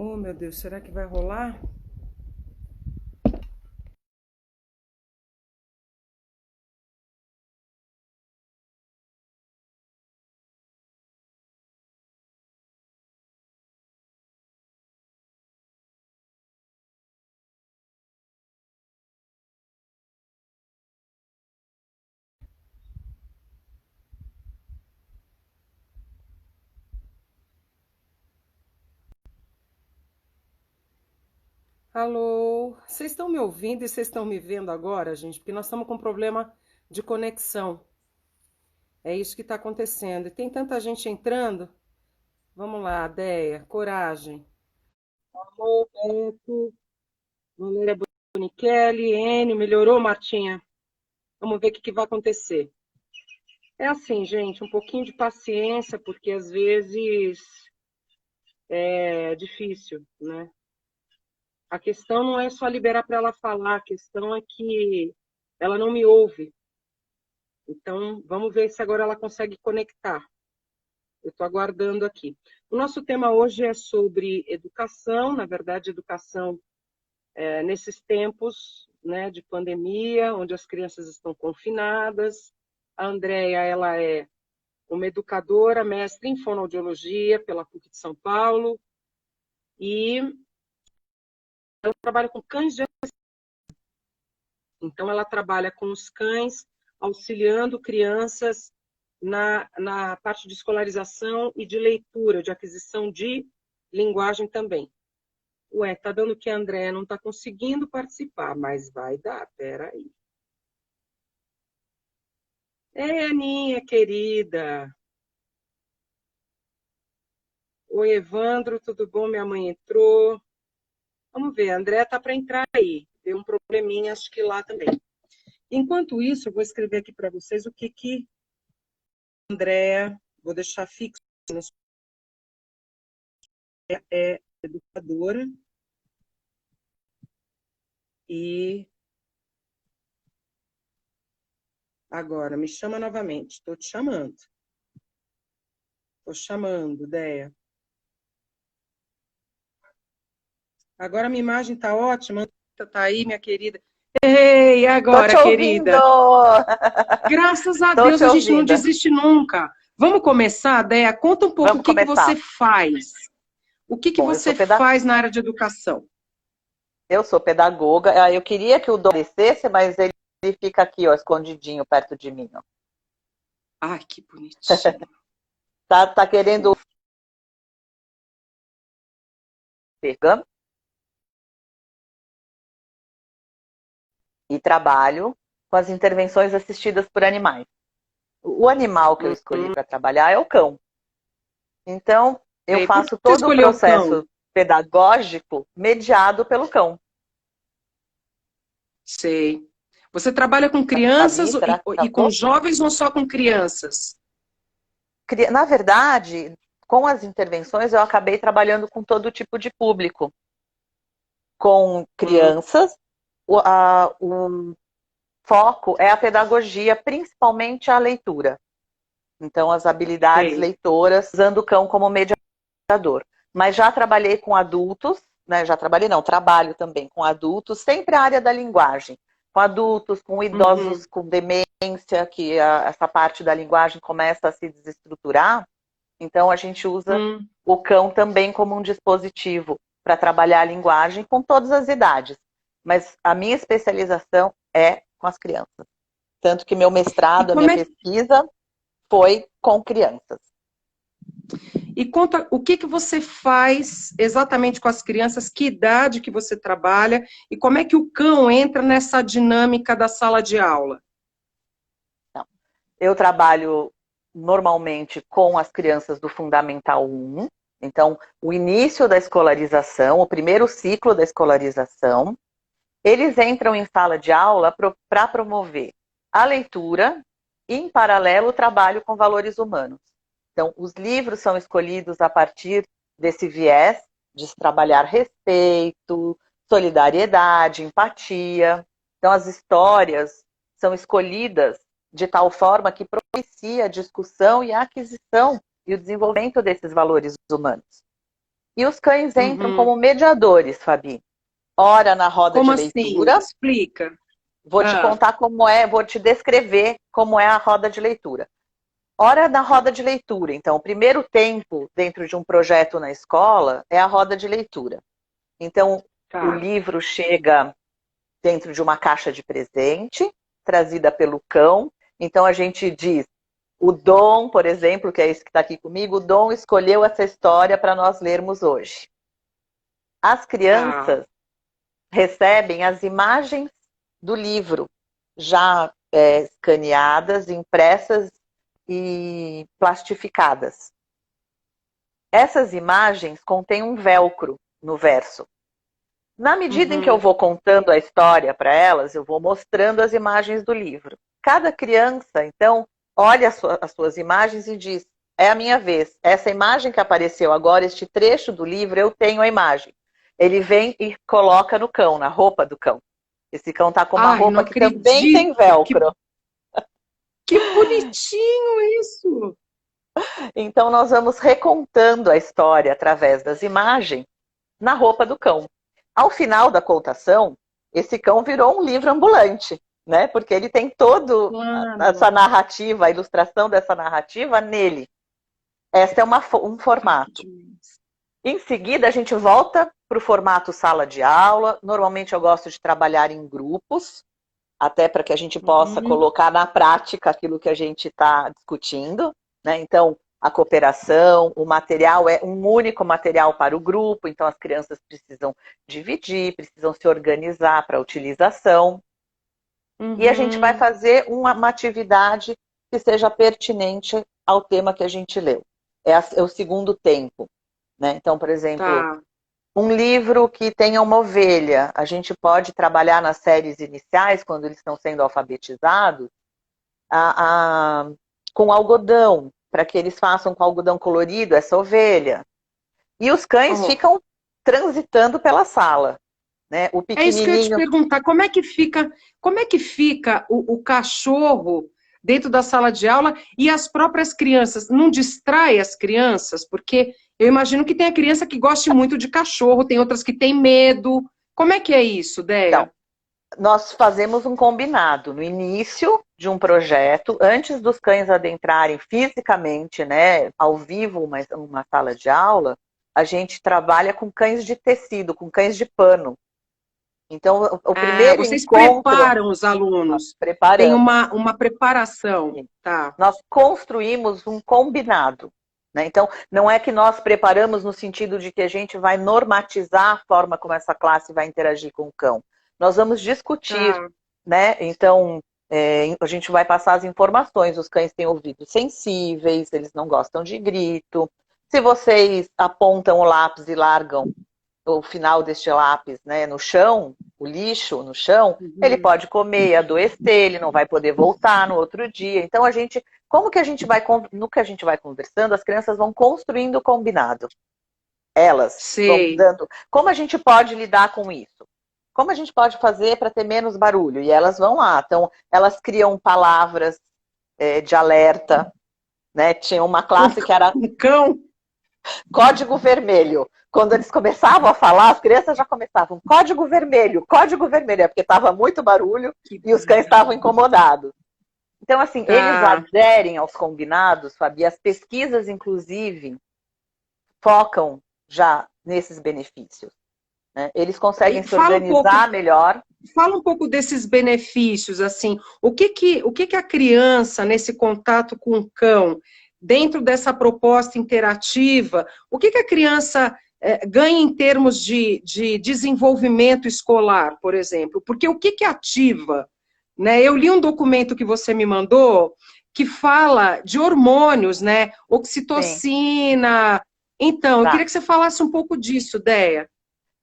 Oh, meu Deus, será que vai rolar? Alô? Vocês estão me ouvindo e vocês estão me vendo agora, gente? Porque nós estamos com problema de conexão. É isso que está acontecendo. E tem tanta gente entrando. Vamos lá, Deia, coragem. Alô, Beto, Valéria Bonichelli, Enio, melhorou, Martinha? Vamos ver o que vai acontecer. É assim, gente, um pouquinho de paciência, porque às vezes é difícil, né? A questão não é só liberar para ela falar, a questão é que ela não me ouve. Então, vamos ver se agora ela consegue conectar. Eu estou aguardando aqui. O nosso tema hoje é sobre educação, na verdade, educação nesses tempos, né, de pandemia, onde as crianças estão confinadas. A Andréia, ela é uma educadora, mestre em fonoaudiologia pela PUC de São Paulo, e eu trabalho com cães de... Então, ela trabalha com os cães, auxiliando crianças na parte de escolarização e de leitura, de aquisição de linguagem também. Ué, tá dando que a Andréia não está conseguindo participar, mas vai dar, peraí. Aninha, querida. Oi, Evandro, tudo bom? Minha mãe entrou. Vamos ver, a Andréia tá para entrar aí. Deu um probleminha, acho que lá também. Enquanto isso, eu vou escrever aqui para vocês o que Andréia, vou deixar fixo, é educadora e agora me chama novamente. Estou te chamando. Estou chamando, Déia. Agora minha imagem está ótima. Está aí, minha querida. Ei, Tô te agora, ouvindo! querida. Graças a Tô Deus te a gente não ouvindo. desiste nunca. Vamos começar, Déia? Conta um pouco o Vamos que você começar. faz. O que Bom, você faz na área de educação? eu sou pedagoga. Eu queria que o Dom descesse, mas ele fica aqui, ó, escondidinho perto de mim. Ó. Ai, que bonitinho. Tá querendo pegar e trabalho com as intervenções assistidas por animais. O animal que eu escolhi para trabalhar é o cão. Então, eu Sei. Por que faço você todo o escolheu o cão? processo pedagógico mediado pelo cão. Sei. Você trabalha com Fabi, crianças será que e com travou? jovens ou só com crianças? Na verdade, com as intervenções, eu acabei trabalhando com todo tipo de público. Com Hum, crianças, o foco é a pedagogia, principalmente a leitura. Então, as habilidades sei. leitoras, usando o cão como mediador. Mas já trabalhei com adultos, né? Já trabalhei, não, trabalho também com adultos, sempre a área da linguagem. Com adultos, com Uhum. idosos com demência, que essa parte da linguagem começa a se desestruturar. Então, a gente usa Hum. o cão também como um dispositivo para trabalhar a linguagem com todas as idades. Mas a minha especialização é com as crianças. Tanto que meu E mestrado, a como minha é pesquisa foi com crianças. e conta o que você faz exatamente com as crianças, que idade que você trabalha e como é que o cão entra nessa dinâmica da sala de aula? Então, eu trabalho normalmente com as crianças do Fundamental 1. Então, o início da escolarização, o primeiro ciclo da escolarização, eles entram em sala de aula para promover a leitura e, em paralelo, o trabalho com valores humanos. Então, os livros são escolhidos a partir desse viés de se trabalhar respeito, solidariedade, empatia. Então, as histórias são escolhidas de tal forma que propicia a discussão e a aquisição e o desenvolvimento desses valores humanos. E os cães entram Uhum. como mediadores, Fabi. Ora na roda Como de assim? leitura, Explica. vou te Ah, contar como é, vou te descrever como é a roda de leitura. Ora na roda de leitura, então, o primeiro tempo dentro de um projeto na escola é a roda de leitura. Então, o tá. livro chega dentro de uma caixa de presente, trazida pelo cão. Então, a gente diz, o Dom, por exemplo, que é esse que está aqui comigo, o Dom escolheu essa história para nós lermos hoje. As Tá. crianças recebem as imagens do livro, já escaneadas, impressas e plastificadas. Essas imagens contêm um velcro no verso. Na medida em que eu Uhum. vou contando a história para elas, eu vou mostrando as imagens do livro. Cada criança, então, olha as suas imagens e diz: é a minha vez. Essa imagem que apareceu agora, este trecho do livro, eu tenho a imagem. Ele vem e coloca no cão, na roupa do cão. Esse cão está com uma Ai, não roupa que também tem acredito. velcro. Que bonitinho isso. Então, nós vamos recontando a história através das imagens na roupa do cão. Ao final da contação, esse cão virou um livro ambulante, né? Porque ele tem toda essa Claro. narrativa, a ilustração dessa narrativa nele. Esse é um Ai, que formato. demais. Em seguida, a gente volta para o formato sala de aula. Normalmente eu gosto de trabalhar em grupos, até para que a gente possa Uhum. colocar na prática aquilo que a gente está discutindo, né? Então, a cooperação, o material é um único material para o grupo, então as crianças precisam dividir, precisam se organizar para a utilização. E a gente vai Uhum. fazer uma atividade que seja pertinente ao tema que a gente leu. É o segundo tempo, né? Então, por exemplo, Tá. um livro que tenha uma ovelha, a gente pode trabalhar nas séries iniciais, quando eles estão sendo alfabetizados, a, a, com algodão, para que eles façam com algodão colorido essa ovelha. E os cães Ó, ficam transitando pela sala, né? O é isso que eu ia te pequenininho, perguntar. Como é que fica o cachorro dentro da sala de aula e as próprias crianças? Não distrai as crianças? Porque eu imagino que tem a criança que goste muito de cachorro, tem outras que têm medo. Como é que é isso, então, Deia? nós fazemos um combinado no início de um projeto, antes dos cães adentrarem fisicamente, né, ao vivo, uma sala de aula, a gente trabalha com cães de tecido, com cães de pano. Então, o Ah, primeiro vocês encontro, preparam os nós alunos. Tem preparamos. uma preparação. Tá. Nós construímos um combinado. Né? Então, não é que nós preparamos no sentido de que a gente vai normatizar a forma como essa classe vai interagir com o cão. Nós vamos discutir, Tá. né? Então, a gente vai passar as informações. Os cães têm ouvidos sensíveis, eles não gostam de grito. Se vocês apontam o lápis e largam o final deste lápis, né, no chão, o lixo no chão, ele Uhum. pode comer, adoecer, ele não vai poder voltar no outro dia. Então a gente, como que a gente vai, no que a gente vai conversando, as crianças vão construindo o combinado. Elas vão Sei. dando, como a gente pode lidar com isso? Como a gente pode fazer para ter menos barulho? E elas vão lá. Então, elas criam palavras de alerta, né? Tinha uma Com, classe que era com cão? código vermelho. Quando eles começavam a falar, as crianças já começavam código vermelho, é porque estava muito barulho Que e os cães estavam incomodados. Então, assim, eles tá. aderem aos combinados, Fabi, as pesquisas, inclusive, focam já nesses benefícios. Né? Eles conseguem E se organizar melhor. fala um pouco desses benefícios, assim, o que que a criança, nesse contato com o cão, dentro dessa proposta interativa, o que que a criança ganha em termos de desenvolvimento escolar, por exemplo? Porque o que que ativa? Né? Eu li um documento que você me mandou que fala de hormônios, né? Sim, Oxitocina. Então, eu tá, queria que você falasse um pouco disso, Deia.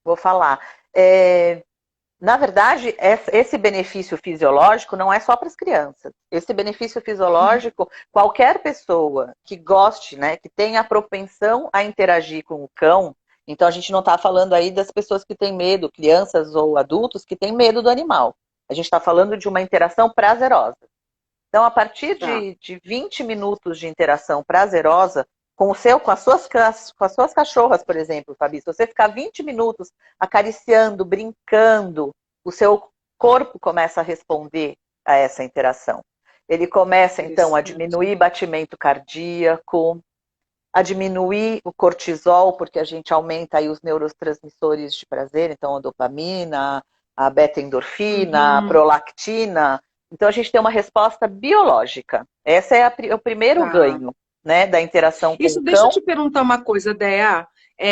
vou falar. É, Na verdade, esse benefício fisiológico não é só para as crianças. Esse benefício fisiológico, qualquer pessoa que goste, né, que tenha a propensão a interagir com o cão, então a gente não está falando aí das pessoas que têm medo, crianças ou adultos que têm medo do animal. A gente está falando de uma interação prazerosa. Então, a partir Tá. de 20 minutos de interação prazerosa, com as suas cachorras, por exemplo, Fabi. Se você ficar 20 minutos acariciando, brincando, o seu corpo começa a responder a essa interação. Ele começa, então, a diminuir batimento cardíaco, a diminuir o cortisol, porque a gente aumenta aí os neurotransmissores de prazer, então a dopamina, a beta-endorfina, a prolactina. Então a gente tem uma resposta biológica. Esse é o primeiro ganho, né, da interação com Isso, o deixa eu cão. te perguntar uma coisa, Dea.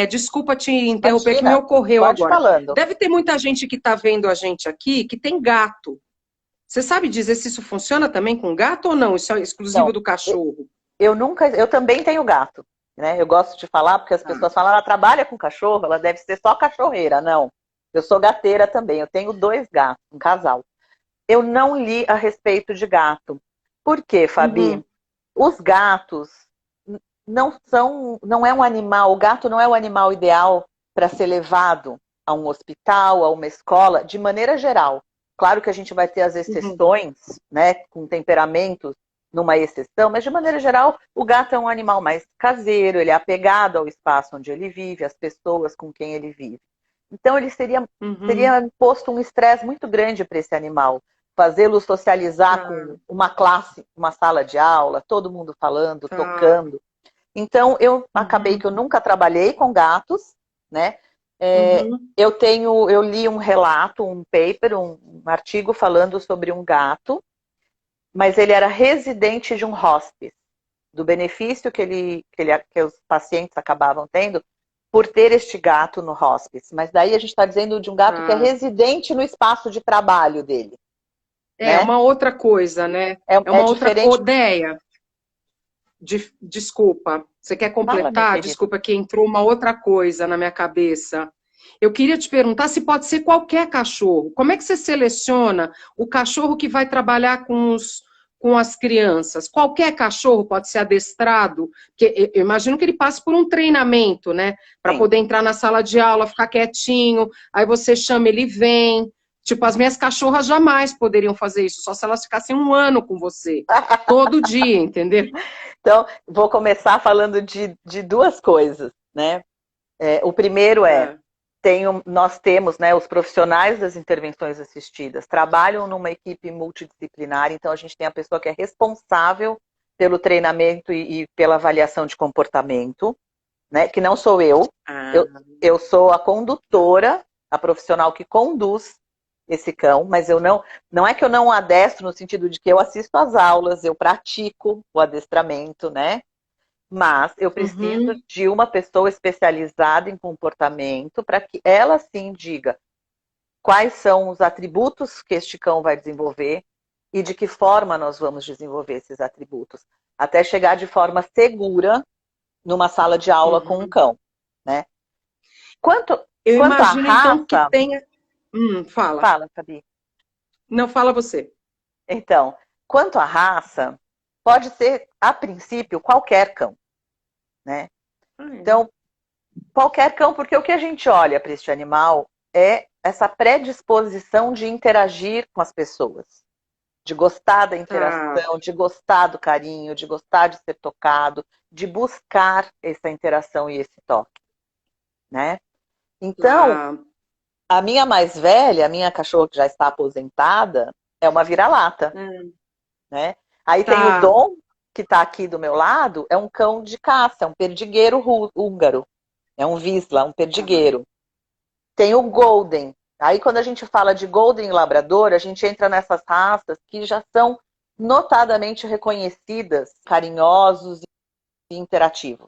Desculpa te interromper, Imagina, que me ocorreu pode agora. falando. Deve ter muita gente que está vendo a gente aqui que tem gato. Você sabe dizer se isso funciona também com gato ou não? Isso é exclusivo Não, do cachorro? eu também tenho gato, né? Eu gosto de falar porque as pessoas falam, ela trabalha com cachorro, ela deve ser só cachorreira. Não, eu sou gateira também, eu tenho 2 gatos, um casal. Eu não li a respeito de gato. Por quê, Fabi? Os gatos não é um animal, o gato não é o animal ideal para ser levado a um hospital, a uma escola, de maneira geral. Claro que a gente vai ter as exceções, né, com temperamentos numa exceção, mas de maneira geral, o gato é um animal mais caseiro, ele é apegado ao espaço onde ele vive, às pessoas com quem ele vive. Então, ele seria imposto um estresse muito grande para esse animal. Fazê-lo socializar com uma classe, uma sala de aula, todo mundo falando, tocando. Então, eu acabei que eu nunca trabalhei com gatos, né? Eu li um relato, um paper, um artigo falando sobre um gato, mas ele era residente de um hospice, do benefício que os pacientes acabavam tendo por ter este gato no hospice. Mas daí a gente está dizendo de um gato que é residente no espaço de trabalho dele. É uma outra coisa, né? É uma outra ideia. Desculpa, você quer completar? Desculpa, que entrou uma outra coisa na minha cabeça. Eu queria te perguntar se pode ser qualquer cachorro. Como é que você seleciona o cachorro que vai trabalhar com as crianças? Qualquer cachorro pode ser adestrado? Porque eu imagino que ele passe por um treinamento, né? Para poder entrar na sala de aula, ficar quietinho. Aí você chama, ele vem. Tipo, as minhas cachorras jamais poderiam fazer isso, só se elas ficassem um ano com você, todo dia, entendeu? Então, vou começar falando de 2 coisas, né? O primeiro nós temos, né, os profissionais das intervenções assistidas, trabalham numa equipe multidisciplinar, então a gente tem a pessoa que é responsável pelo treinamento e pela avaliação de comportamento, né, que não sou eu. Eu sou a condutora, a profissional que conduz esse cão, mas não é que eu não adestro no sentido de que eu assisto às aulas, eu pratico o adestramento, né? Mas eu preciso de uma pessoa especializada em comportamento para que ela sim diga quais são os atributos que este cão vai desenvolver e de que forma nós vamos desenvolver esses atributos, até chegar de forma segura numa sala de aula com um cão, né? Quanto à raça... Então, que tenha... Fala. Fala, Fabi. Não, fala você. Então, quanto à raça, pode ser, a princípio, qualquer cão, né? Então, qualquer cão, porque o que a gente olha para este animal é essa predisposição de interagir com as pessoas, de gostar da interação, de gostar do carinho, de gostar de ser tocado, de buscar essa interação e esse toque, né? Então, a minha mais velha, a minha cachorra que já está aposentada, é uma vira-lata, né? Aí tem o Dom, que está aqui do meu lado, é um cão de caça, é um perdigueiro húngaro. É um Vizsla, um perdigueiro. Tem o Golden. Aí quando a gente fala de Golden e Labrador, a gente entra nessas raças que já são notadamente reconhecidas, carinhosos e interativos.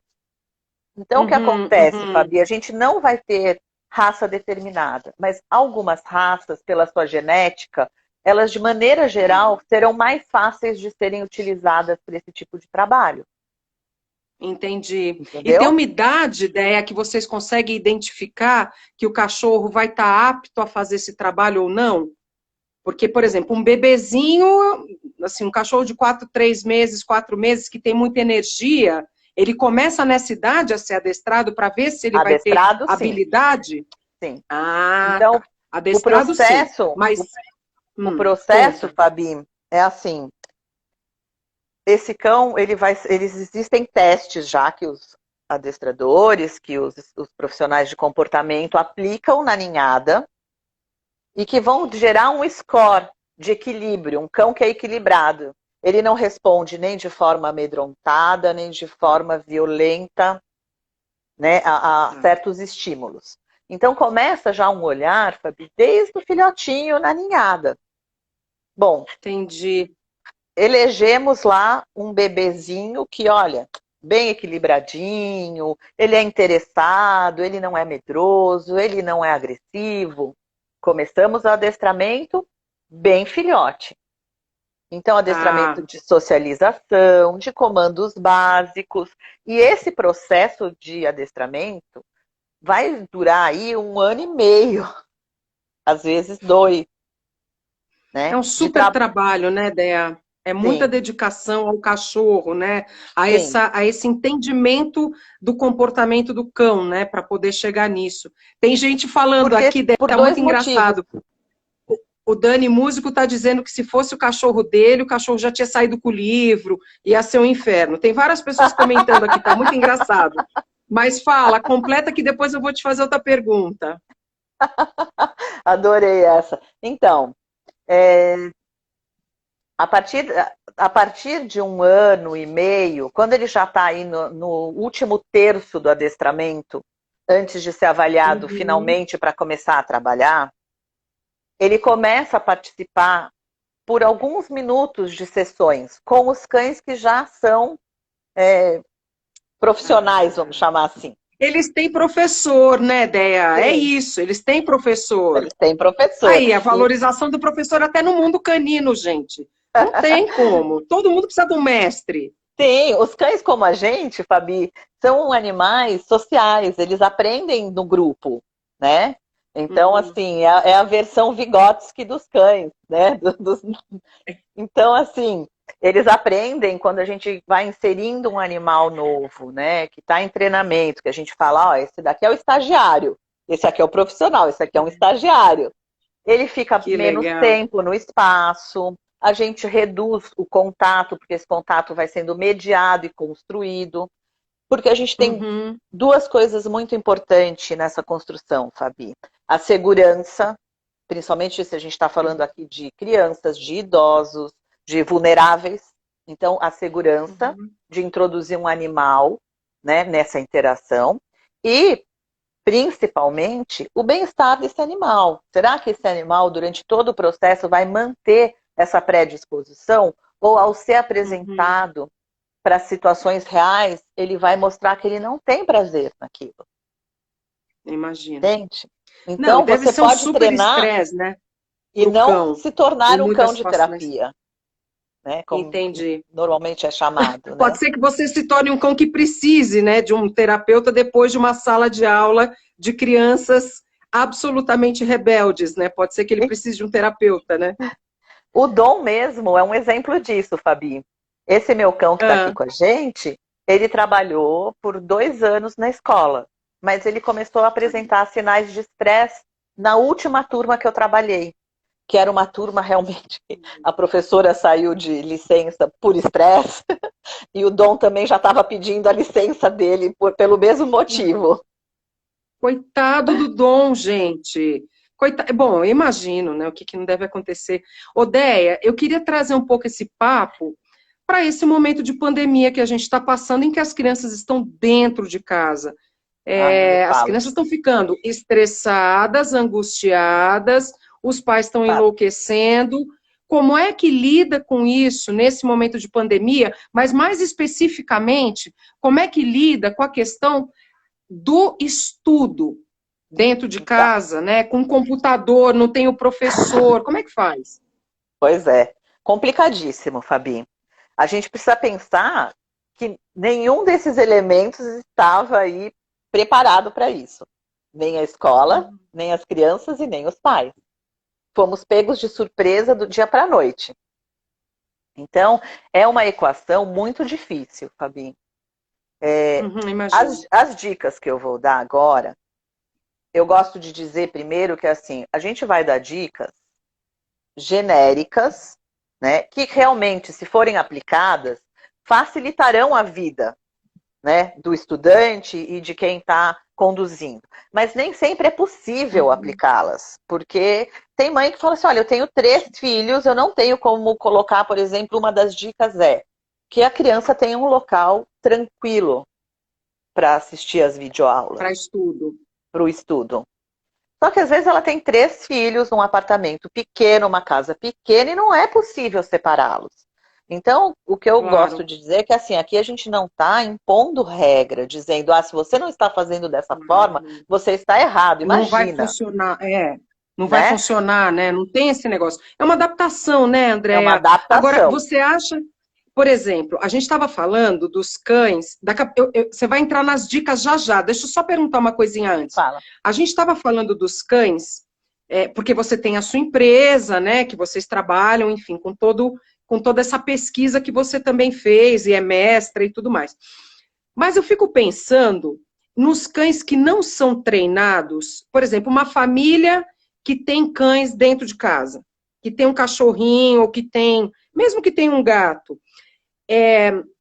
Então o que acontece, Fabi? A gente não vai ter raça determinada, mas algumas raças, pela sua genética, elas de maneira geral serão mais fáceis de serem utilizadas para esse tipo de trabalho. Entendi. Entendeu? E tem uma idade, ideia que vocês conseguem identificar que o cachorro vai estar apto a fazer esse trabalho ou não? Porque, por exemplo, um bebezinho, assim, um cachorro de 3 meses, 4 meses, que tem muita energia, ele começa nessa idade a ser adestrado para ver se ele vai ter habilidade? Sim. Então, adestrado, o processo, conta. Fabi, é assim. esse cão, eles existem testes já que os adestradores, que os profissionais de comportamento aplicam na ninhada e que vão gerar um score de equilíbrio, um cão que é equilibrado. Ele não responde nem de forma amedrontada, nem de forma violenta, né, a certos estímulos. Então começa já um olhar, Fabi, desde o filhotinho na ninhada. Bom, Entendi. elegemos lá um bebezinho que, olha, bem equilibradinho, ele é interessado, ele não é medroso, ele não é agressivo. Começamos o adestramento bem filhote. Então, adestramento de socialização, de comandos básicos. E esse processo de adestramento vai durar aí 1 ano e meio, às vezes 2. Né? É um super trabalho, né, Dea? É muita Sim. dedicação ao cachorro, né? A Sim. esse entendimento do comportamento do cão, né? Para poder chegar nisso. Tem gente falando aqui, Dea, por é dois muito motivos. engraçado. O Dani Músico está dizendo que se fosse o cachorro dele, o cachorro já tinha saído com o livro, ia ser um inferno. Tem várias pessoas comentando aqui, tá muito engraçado. Mas fala, completa que depois eu vou te fazer outra pergunta. Adorei essa. Então, a partir de 1 ano e meio, quando ele já está aí no último terço do adestramento, antes de ser avaliado finalmente para começar a trabalhar, ele começa a participar por alguns minutos de sessões com os cães que já são profissionais, vamos chamar assim. Eles têm professor, né, Dea? Sim. É isso, eles têm professor. Eles têm professor. Aí, a valorização do professor até no mundo canino, gente. Não tem como. Todo mundo precisa de um mestre. Sim, os cães como a gente, Fabi, são animais sociais, eles aprendem no grupo, né? Então, assim, é a versão Vygotsky dos cães, né? Então, assim, eles aprendem quando a gente vai inserindo um animal novo, né? Que está em treinamento, que a gente fala, ó, esse daqui é o estagiário, esse aqui é o profissional, esse aqui é um estagiário. Ele fica menos tempo no espaço, a gente reduz o contato, porque esse contato vai sendo mediado e construído. Porque a gente tem duas coisas muito importantes nessa construção, Fabi. A segurança, principalmente se a gente está falando aqui de crianças, de idosos, de vulneráveis. Então, a segurança de introduzir um animal, né, nessa interação. E, principalmente, o bem-estar desse animal. Será que esse animal, durante todo o processo, vai manter essa predisposição? Ou, ao ser apresentado para situações reais, ele vai mostrar que ele não tem prazer naquilo. Imagina. Entende? Então, deve você ser pode um super treinar estresse, né? E não cão, se tornar um cão de situações. terapia. Né? Como Entendi. Normalmente é chamado. Pode né? ser que você se torne um cão que precise, né, de um terapeuta depois de uma sala de aula de crianças absolutamente rebeldes, né? Pode ser que ele precise de um terapeuta, né? O Dom mesmo é um exemplo disso, Fabi. Esse meu cão que está aqui com a gente, ele trabalhou por 2 anos na escola, mas ele começou a apresentar sinais de estresse na última turma que eu trabalhei, que era uma turma realmente, a professora saiu de licença por estresse, e o Dom também já estava pedindo a licença dele pelo mesmo motivo. Coitado do Dom, gente. Bom, eu imagino, né, o que não deve acontecer. Odeia, eu queria trazer um pouco esse papo para esse momento de pandemia que a gente está passando, em que as crianças estão dentro de casa. As crianças estão ficando estressadas, angustiadas, os pais estão enlouquecendo. Como é que lida com isso nesse momento de pandemia? Mas, mais especificamente, como é que lida com a questão do estudo dentro de casa, né? Com o computador, não tem o professor, como é que faz? Pois é, complicadíssimo, Fabi. A gente precisa pensar que nenhum desses elementos estava aí preparado para isso. Nem a escola, nem as crianças e nem os pais. Fomos pegos de surpresa do dia para a noite. Então, é uma equação muito difícil, Fabi. As dicas que eu vou dar agora, eu gosto de dizer primeiro que assim, a gente vai dar dicas genéricas, né, que realmente, se forem aplicadas, facilitarão a vida, né, do estudante e de quem está conduzindo. Mas nem sempre é possível aplicá-las, porque tem mãe que fala assim, olha, eu tenho 3 filhos, eu não tenho como colocar, por exemplo, uma das dicas é que a criança tenha um local tranquilo para assistir às videoaulas. Para estudo. Para o estudo. Só que às vezes ela tem 3 filhos num apartamento pequeno, uma casa pequena, e não é possível separá-los. Então, o que eu gosto de dizer é que assim, aqui a gente não está impondo regra, dizendo, se você não está fazendo dessa forma, você está errado. Imagina. Não vai funcionar, não vai né? funcionar, né? Não tem esse negócio. É uma adaptação, né, Andréa? É uma adaptação. Agora, você acha, por exemplo, a gente estava falando dos cães, você vai entrar nas dicas já já, deixa eu só perguntar uma coisinha antes. Fala. A gente estava falando dos cães, porque você tem a sua empresa, né, que vocês trabalham, enfim, com toda essa pesquisa que você também fez, e é mestra e tudo mais. Mas eu fico pensando nos cães que não são treinados, por exemplo, uma família que tem cães dentro de casa, que tem um cachorrinho, ou que tem, mesmo que tenha um gato,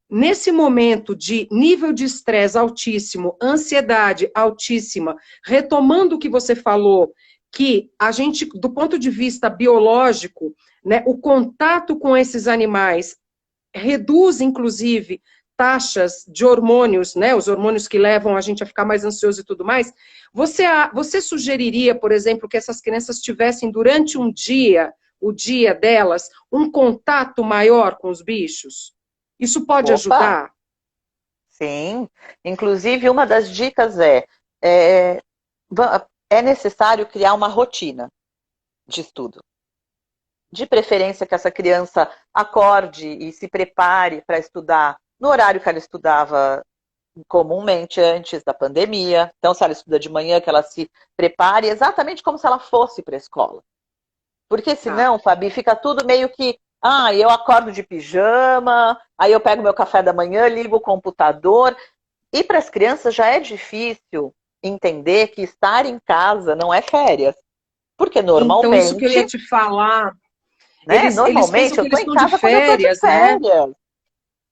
nesse momento de nível de estresse altíssimo, ansiedade altíssima, retomando o que você falou, que a gente, do ponto de vista biológico, né, o contato com esses animais reduz, inclusive, taxas de hormônios, né, os hormônios que levam a gente a ficar mais ansioso e tudo mais, você sugeriria, por exemplo, que essas crianças tivessem durante um dia, o dia delas, um contato maior com os bichos? Isso pode ajudar? Sim. Inclusive, uma das dicas é necessário criar uma rotina de estudo. De preferência que essa criança acorde e se prepare para estudar no horário que ela estudava comumente antes da pandemia. Então, se ela estuda de manhã, que ela se prepare exatamente como se ela fosse para a escola. Porque senão, Fabi, fica tudo meio que, eu acordo de pijama, aí eu pego meu café da manhã, ligo o computador. E para as crianças já é difícil entender que estar em casa não é férias. Porque normalmente... Então, isso que eu ia te falar... Né? Normalmente eu estou em casa quando eu estou de férias.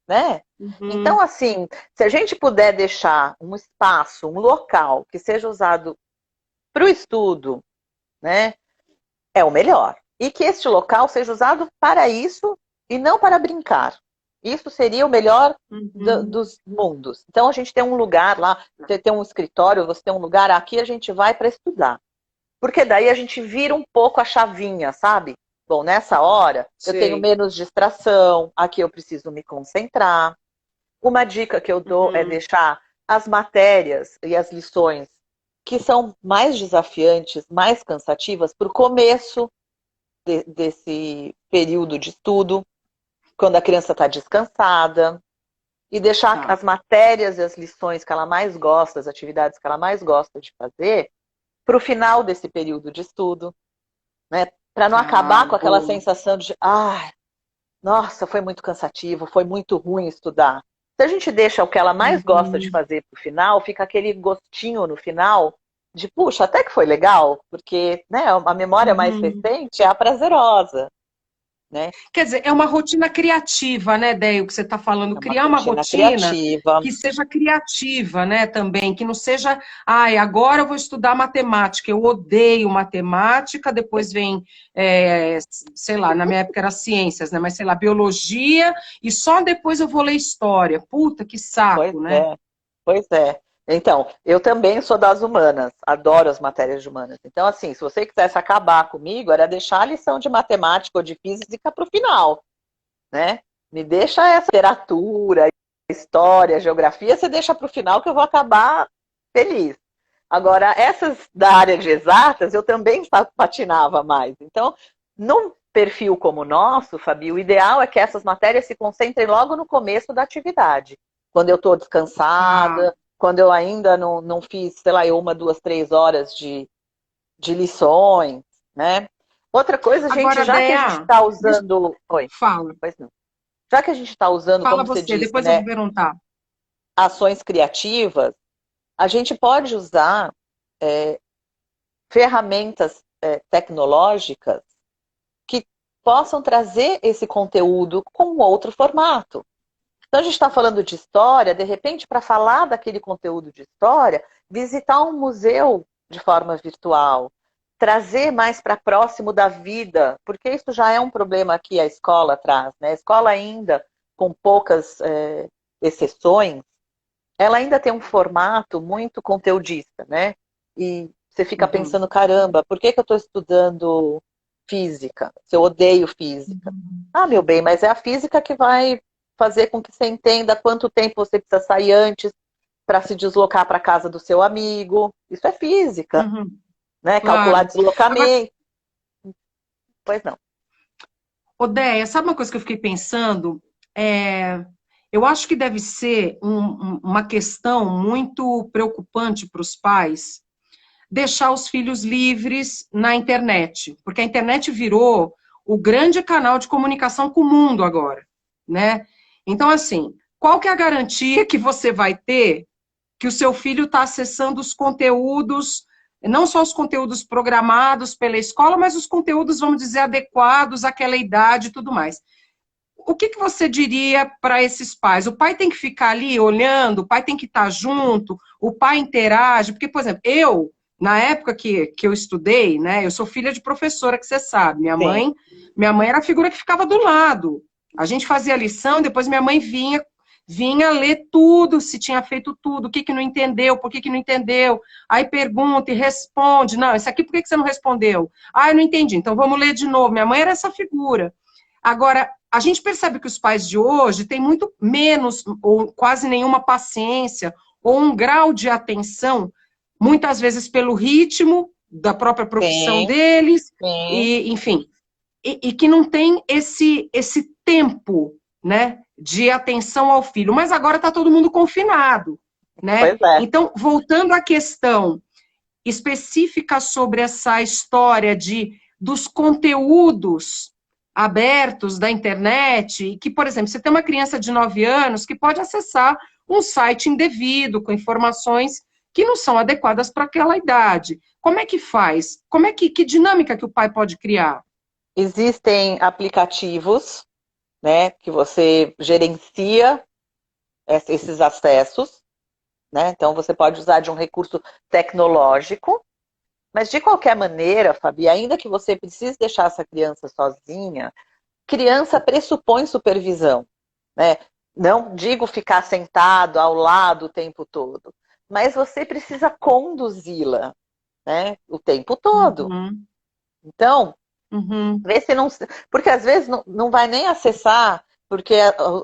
Né? Então, assim, se a gente puder deixar um espaço, um local que seja usado para o estudo, né, é o melhor. E que este local seja usado para isso e não para brincar. Isso seria o melhor dos mundos. Então, a gente tem um lugar lá, você tem um escritório, você tem um lugar, aqui a gente vai para estudar. Porque daí a gente vira um pouco a chavinha, sabe? Bom, nessa hora eu tenho menos distração, aqui eu preciso me concentrar. Uma dica que eu dou é deixar as matérias e as lições que são mais desafiantes, mais cansativas, para o começo desse período de estudo, quando a criança está descansada, e deixar as matérias e as lições que ela mais gosta, as atividades que ela mais gosta de fazer, para o final desse período de estudo, né? Para não acabar com aquela sensação de, nossa, foi muito cansativo, foi muito ruim estudar. Se a gente deixa o que ela mais gosta de fazer para o final, fica aquele gostinho no final de, puxa, até que foi legal, porque, né, a memória mais recente é a prazerosa. Né? Quer dizer, é uma rotina criativa, né, Deio, que você está falando. Criar uma rotina que seja criativa, né, também, que não seja, agora eu vou estudar matemática, eu odeio matemática, depois vem, sei lá, na minha época era ciências, né, mas sei lá, biologia, e só depois eu vou ler história. Puta, que saco, né? Pois é. Então, eu também sou das humanas, adoro as matérias de humanas. Então, assim, se você quisesse acabar comigo, era deixar a lição de matemática ou de física para o final, né? Me deixa essa literatura, história, geografia, você deixa para o final que eu vou acabar feliz. Agora, essas da área de exatas, eu também patinava mais. Então, num perfil como o nosso, Fabi, o ideal é que essas matérias se concentrem logo no começo da atividade. Quando eu estou descansada, quando eu ainda não fiz, sei lá, 1, 2, 3 horas de lições, né? Outra coisa, gente, agora, já que a gente está usando... Oi. Fala. Pois não. Já que a gente está usando, Fala como você disse, depois né, eu vou perguntar. Ações criativas, a gente pode usar ferramentas tecnológicas que possam trazer esse conteúdo com outro formato. Então, a gente está falando de história, de repente, para falar daquele conteúdo de história, visitar um museu de forma virtual, trazer mais para próximo da vida, porque isso já é um problema que a escola traz, né? A escola ainda, com poucas exceções, ela ainda tem um formato muito conteudista, né? E você fica Uhum. pensando, caramba, por que que eu estou estudando física? Se eu odeio física. Ah, meu bem, mas é a física que vai fazer com que você entenda quanto tempo você precisa sair antes para se deslocar para a casa do seu amigo. Isso é física, Uhum. né? Calcular Claro. Agora, deslocamento. Pois não. Odéia, sabe uma coisa que eu fiquei pensando? É, eu acho que deve ser uma questão muito preocupante para os pais deixar os filhos livres na internet, porque a internet virou o grande canal de comunicação com o mundo agora, né? Então, assim, qual que é a garantia que você vai ter que o seu filho está acessando os conteúdos, não só os conteúdos programados pela escola, mas os conteúdos, vamos dizer, adequados àquela idade e tudo mais? O que você diria para esses pais? O pai tem que ficar ali olhando, o pai tem que estar junto, o pai interage, porque, por exemplo, na época que eu estudei, né, eu sou filha de professora, que você sabe, Sim. minha mãe era a figura que ficava do lado. A gente fazia a lição, depois minha mãe vinha ler tudo, se tinha feito tudo, o que não entendeu, por que não entendeu, aí pergunta e responde, não, isso aqui por que você não respondeu? Ah, eu não entendi, então vamos ler de novo. Minha mãe era essa figura. Agora, a gente percebe que os pais de hoje têm muito menos, ou quase nenhuma paciência, ou um grau de atenção, muitas vezes pelo ritmo da própria profissão Sim, deles, sim. e, enfim, e que não tem esse tempo, né, de atenção ao filho. Mas agora está todo mundo confinado, né? Pois é. Então, voltando à questão específica sobre essa história dos conteúdos abertos da internet, que, por exemplo, você tem uma criança de 9 anos que pode acessar um site indevido, com informações que não são adequadas para aquela idade. Como é que faz? Que dinâmica que o pai pode criar? Existem aplicativos, né, que você gerencia esses acessos, né? Então você pode usar de um recurso tecnológico, mas de qualquer maneira, Fabi, ainda que você precise deixar essa criança sozinha, criança pressupõe supervisão, né? Não digo ficar sentado ao lado o tempo todo, mas você precisa conduzi-la, né? O tempo todo. Uhum, Então, uhum, vê se não. Porque às vezes não vai nem acessar, porque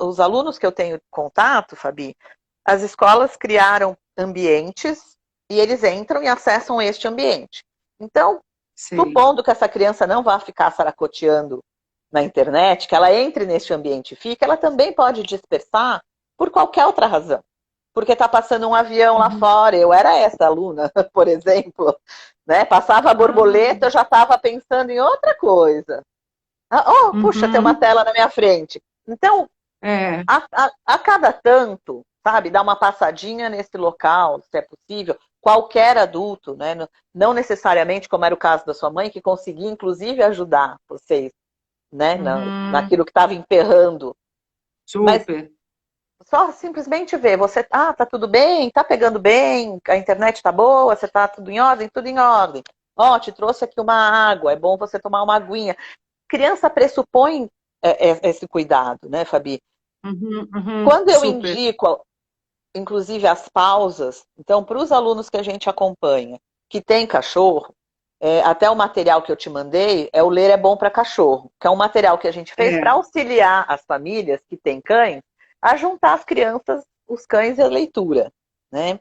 os alunos que eu tenho contato, Fabi, as escolas criaram ambientes e eles entram e acessam este ambiente. Então, sei. supondo que essa criança não vá ficar saracoteando na internet, que ela entre neste ambiente e fique, ela também pode dispersar por qualquer outra razão. Porque está passando um avião lá Uhum. fora. Eu era essa aluna, por exemplo. Né? Passava a Ah, borboleta, eu já estava pensando em outra coisa. Ah, oh, puxa, tem uma uhum, tela na minha frente. Então, é. a cada tanto, sabe, dar uma passadinha nesse local, se é possível, qualquer adulto, né? Não necessariamente como era o caso da sua mãe, que conseguia, inclusive, ajudar vocês, né, Uhum, naquilo que estava emperrando. Mas super. só simplesmente ver, você, tá tudo bem, tá pegando bem, a internet tá boa, você tá tudo em ordem? Tudo em ordem. Ó, te trouxe aqui uma água, é bom você tomar uma aguinha. Criança pressupõe esse cuidado, né, Fabi? Uhum, uhum, Quando eu super. indico, inclusive, as pausas, então, para os alunos que a gente acompanha, que tem cachorro, até o material que eu te mandei é o Ler é Bom para Cachorro, que é um material que a gente fez É. para auxiliar as famílias que têm cães a juntar as crianças, os cães e a leitura, né?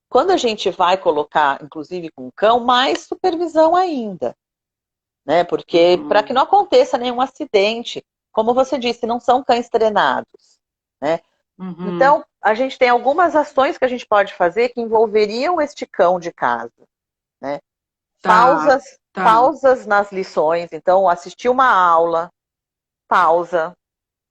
Quando a gente vai colocar, inclusive com o cão, mais supervisão ainda, né? Porque para que Uhum, não aconteça nenhum acidente, como você disse, não são cães treinados, né? uhum. Então, a gente tem algumas ações que a gente pode fazer que envolveriam este cão de casa, né? Tá, Pausas, tá. pausas nas lições. Então, assistir uma aula, pausa.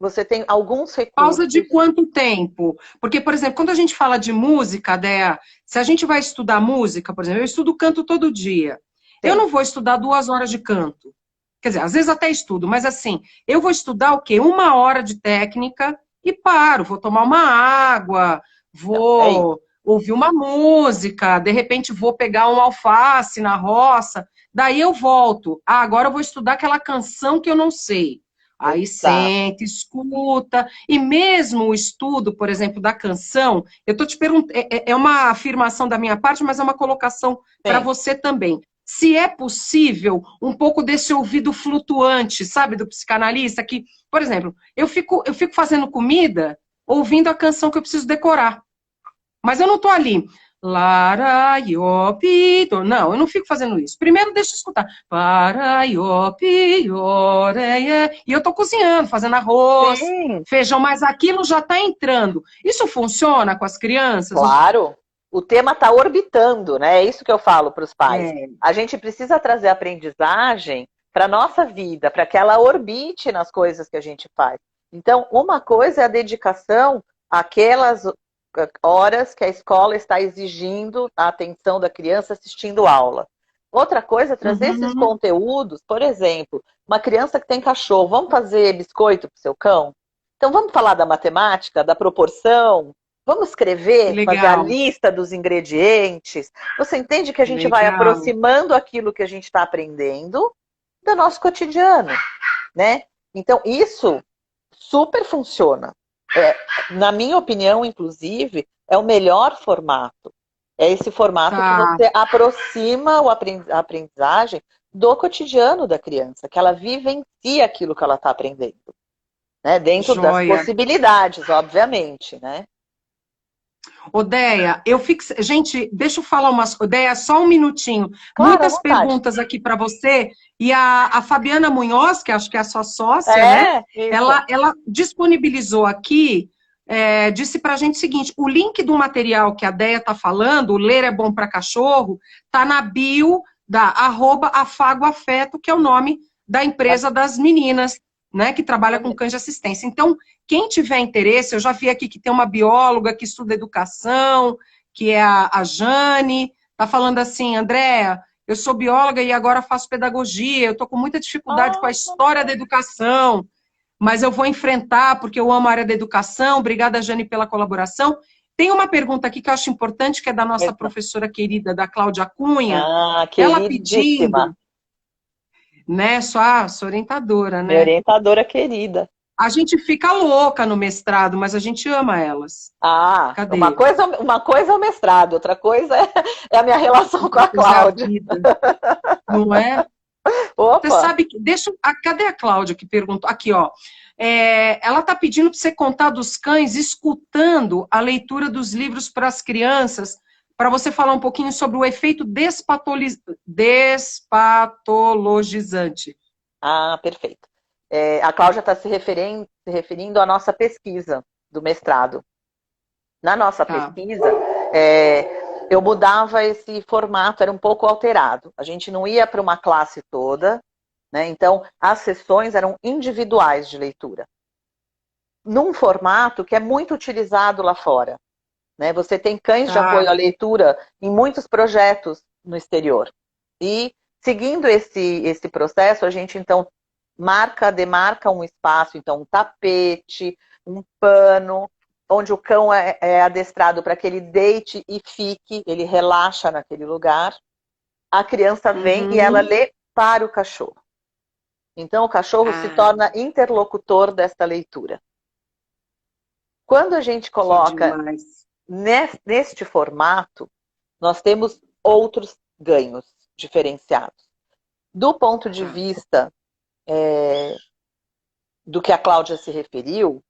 Você tem alguns Pausa de recursos. quanto tempo? Porque, por exemplo, quando a gente fala de música, Dea, se a gente vai estudar música, por exemplo, eu estudo canto todo dia. Eu Sim, não vou estudar 2 horas de canto. Quer dizer, às vezes até estudo, mas assim, eu vou estudar o quê? 1 hora de técnica e paro, vou tomar uma água, vou ouvir uma música, de repente vou pegar um alface na roça, daí eu volto. Ah, agora eu vou estudar aquela canção que eu não sei. Aí Exato. senta, escuta, e mesmo o estudo, por exemplo, da canção, eu estou te perguntando, é uma afirmação da minha parte, mas é uma colocação para Sim. você também. Se é possível, um pouco desse ouvido flutuante, sabe, do psicanalista, que, por exemplo, eu fico fazendo comida, ouvindo a canção que eu preciso decorar. Mas eu não estou ali. Lara, iopi, não, eu não fico fazendo isso. Primeiro deixa eu escutar. Para, iopi, oreia. E eu estou cozinhando, fazendo arroz, Sim, feijão, mas aquilo já está entrando. Isso funciona com as crianças? claro. O tema está orbitando, né? É isso que eu falo para os pais. É, A gente precisa trazer aprendizagem para a nossa vida, para que ela orbite nas coisas que a gente faz. Então, uma coisa é a dedicação àquelas horas que a escola está exigindo a atenção da criança assistindo aula. Outra coisa é trazer esses uhum, conteúdos, por exemplo, uma criança que tem cachorro, vamos fazer biscoito para o seu cão? Então vamos falar da matemática, da proporção, vamos escrever, fazer a legal, lista dos ingredientes. Você entende que a gente vai legal. aproximando aquilo que a gente está aprendendo do nosso cotidiano, né? Então isso super funciona. Na minha opinião, inclusive, é o melhor formato. É esse formato que Tá, você aproxima a aprendizagem do cotidiano da criança, que ela vivencia aquilo que ela está aprendendo, né? Dentro das joia. possibilidades, obviamente, né? Odeia, eu fico. Gente, deixa eu falar umas. Odeia, só um minutinho. Claro, à Muitas vontade. perguntas aqui para você. E a Fabiana Munhoz, que acho que é a sua sócia, né? É, isso. Ela disponibilizou aqui, disse para a gente o seguinte: o link do material que a Deia está falando, o Ler é Bom para Cachorro, está na bio da @afagoafeto, que é o nome da empresa das meninas, né? Que trabalha com cães de assistência. Então, quem tiver interesse, eu já vi aqui que tem uma bióloga que estuda educação, que é a Jane, está falando assim, Andréa, eu sou bióloga e agora faço pedagogia, eu estou com muita dificuldade com a Ah, história da educação, mas eu vou enfrentar porque eu amo a área da educação. Obrigada, Jane, pela colaboração. Tem uma pergunta aqui que eu acho importante, que é da nossa professora querida, da Cláudia Cunha, ela queridíssima. pedindo, né, sua orientadora, Minha né? orientadora querida. A gente fica louca no mestrado, mas a gente ama elas. Ah, Cadê? uma coisa é o mestrado, outra coisa é a minha relação com Outra a coisa é a Cláudia. vida, não é? Você Opa! sabe que. Cadê a Cláudia que perguntou? Aqui, ó. Ela está pedindo para você contar dos cães, escutando a leitura dos livros para as crianças, para você falar um pouquinho sobre o efeito despatologizante. Ah, perfeito. A Cláudia está se referindo à nossa pesquisa do mestrado. Na nossa Tá. pesquisa, eu mudava esse formato, era um pouco alterado. A gente não ia para uma classe toda, né? Então, as sessões eram individuais de leitura. Num formato que é muito utilizado lá fora, né? Você tem cães de Tá. apoio à leitura em muitos projetos no exterior. E, seguindo esse processo, a gente, então, demarca um espaço, então, um tapete, um pano, onde o cão é adestrado para que ele deite e fique, ele relaxa naquele lugar. A criança vem e ela Uhum. lê para o cachorro. Então, o cachorro se Ah, torna interlocutor desta leitura. Quando a gente que coloca demais. neste formato, nós temos outros ganhos diferenciados. Do ponto de Tá. vista do que a Cláudia se referiu,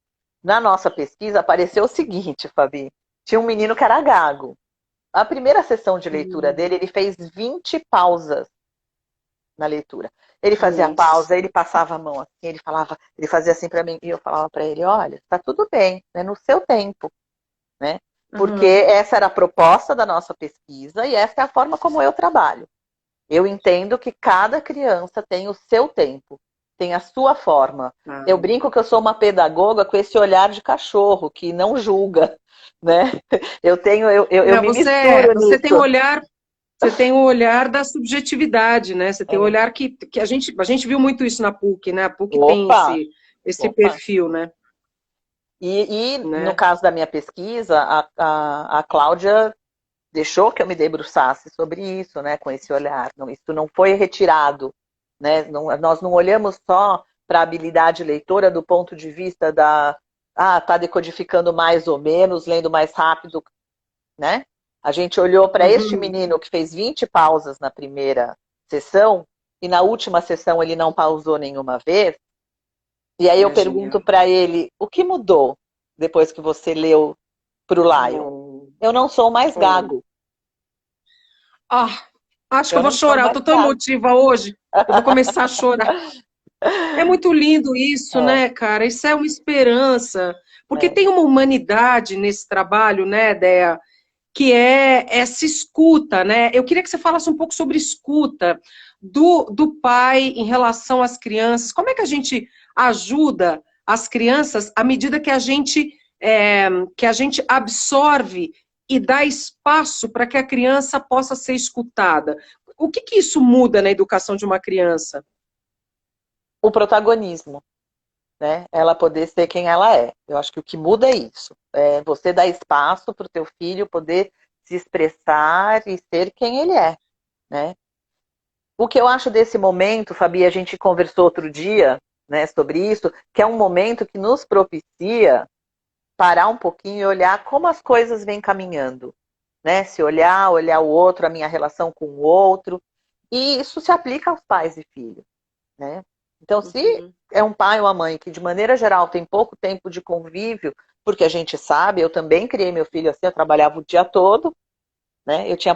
na nossa pesquisa apareceu o seguinte, Fabi. Tinha um menino que era gago. A primeira sessão de leitura dele, ele fez 20 pausas na leitura. Ele fazia Nossa. pausa, ele passava a mão assim, ele fazia assim para mim, e eu falava para ele, olha, está tudo bem, é no seu tempo, né? Porque Uhum. essa era a proposta da nossa pesquisa e essa é a forma como eu trabalho. Eu entendo que cada criança tem o seu tempo, tem a sua forma. Tá. Eu brinco que eu sou uma pedagoga com esse olhar de cachorro, que não julga, né? Eu Não, me misturo você tem um nisso. olhar. Você tem o olhar da subjetividade, né? Você tem o É. olhar que a gente viu muito isso na PUC, né? A PUC tem Opa, esse opa. perfil, né? E no né? caso da minha pesquisa, a Cláudia deixou que eu me debruçasse sobre isso, né, com esse olhar. Não, isso não foi retirado, né? Nós não olhamos só para a habilidade leitora do ponto de vista tá decodificando mais ou menos, lendo mais rápido, né? A gente olhou para este Uhum. menino que fez 20 pausas na primeira sessão e na última sessão ele não pausou nenhuma vez. E aí eu É pergunto genial. para ele, o que mudou depois que você leu para o Lion? Oh, Eu não sou mais olha. gago. Ah, acho que eu Eu vou não sou chorar. Eu mais tô tão gago. emotiva hoje. Eu vou começar a chorar. É muito lindo isso, É, né, cara? Isso é uma esperança. Porque é. tem uma humanidade nesse trabalho, né, Dea, que é essa escuta, né? Eu queria que você falasse um pouco sobre escuta do pai em relação às crianças. Como é que a gente ajuda as crianças à medida que a gente absorve e dá espaço para que a criança possa ser escutada? O que que isso muda na educação de uma criança? O protagonismo, né? Ela poder ser quem ela é. Eu acho que o que muda é isso. É você dar espaço para o teu filho poder se expressar e ser quem ele é, né? O que eu acho desse momento, Fabi, a gente conversou outro dia, né, sobre isso, que é um momento que nos propicia parar um pouquinho e olhar como as coisas vêm caminhando, né? Se olhar o outro, a minha relação com o outro, e isso se aplica aos pais e filhos, né? Então, se Uhum, é um pai ou uma mãe que, de maneira geral, tem pouco tempo de convívio, porque a gente sabe, eu também criei meu filho assim, eu trabalhava o dia todo, né? Eu tinha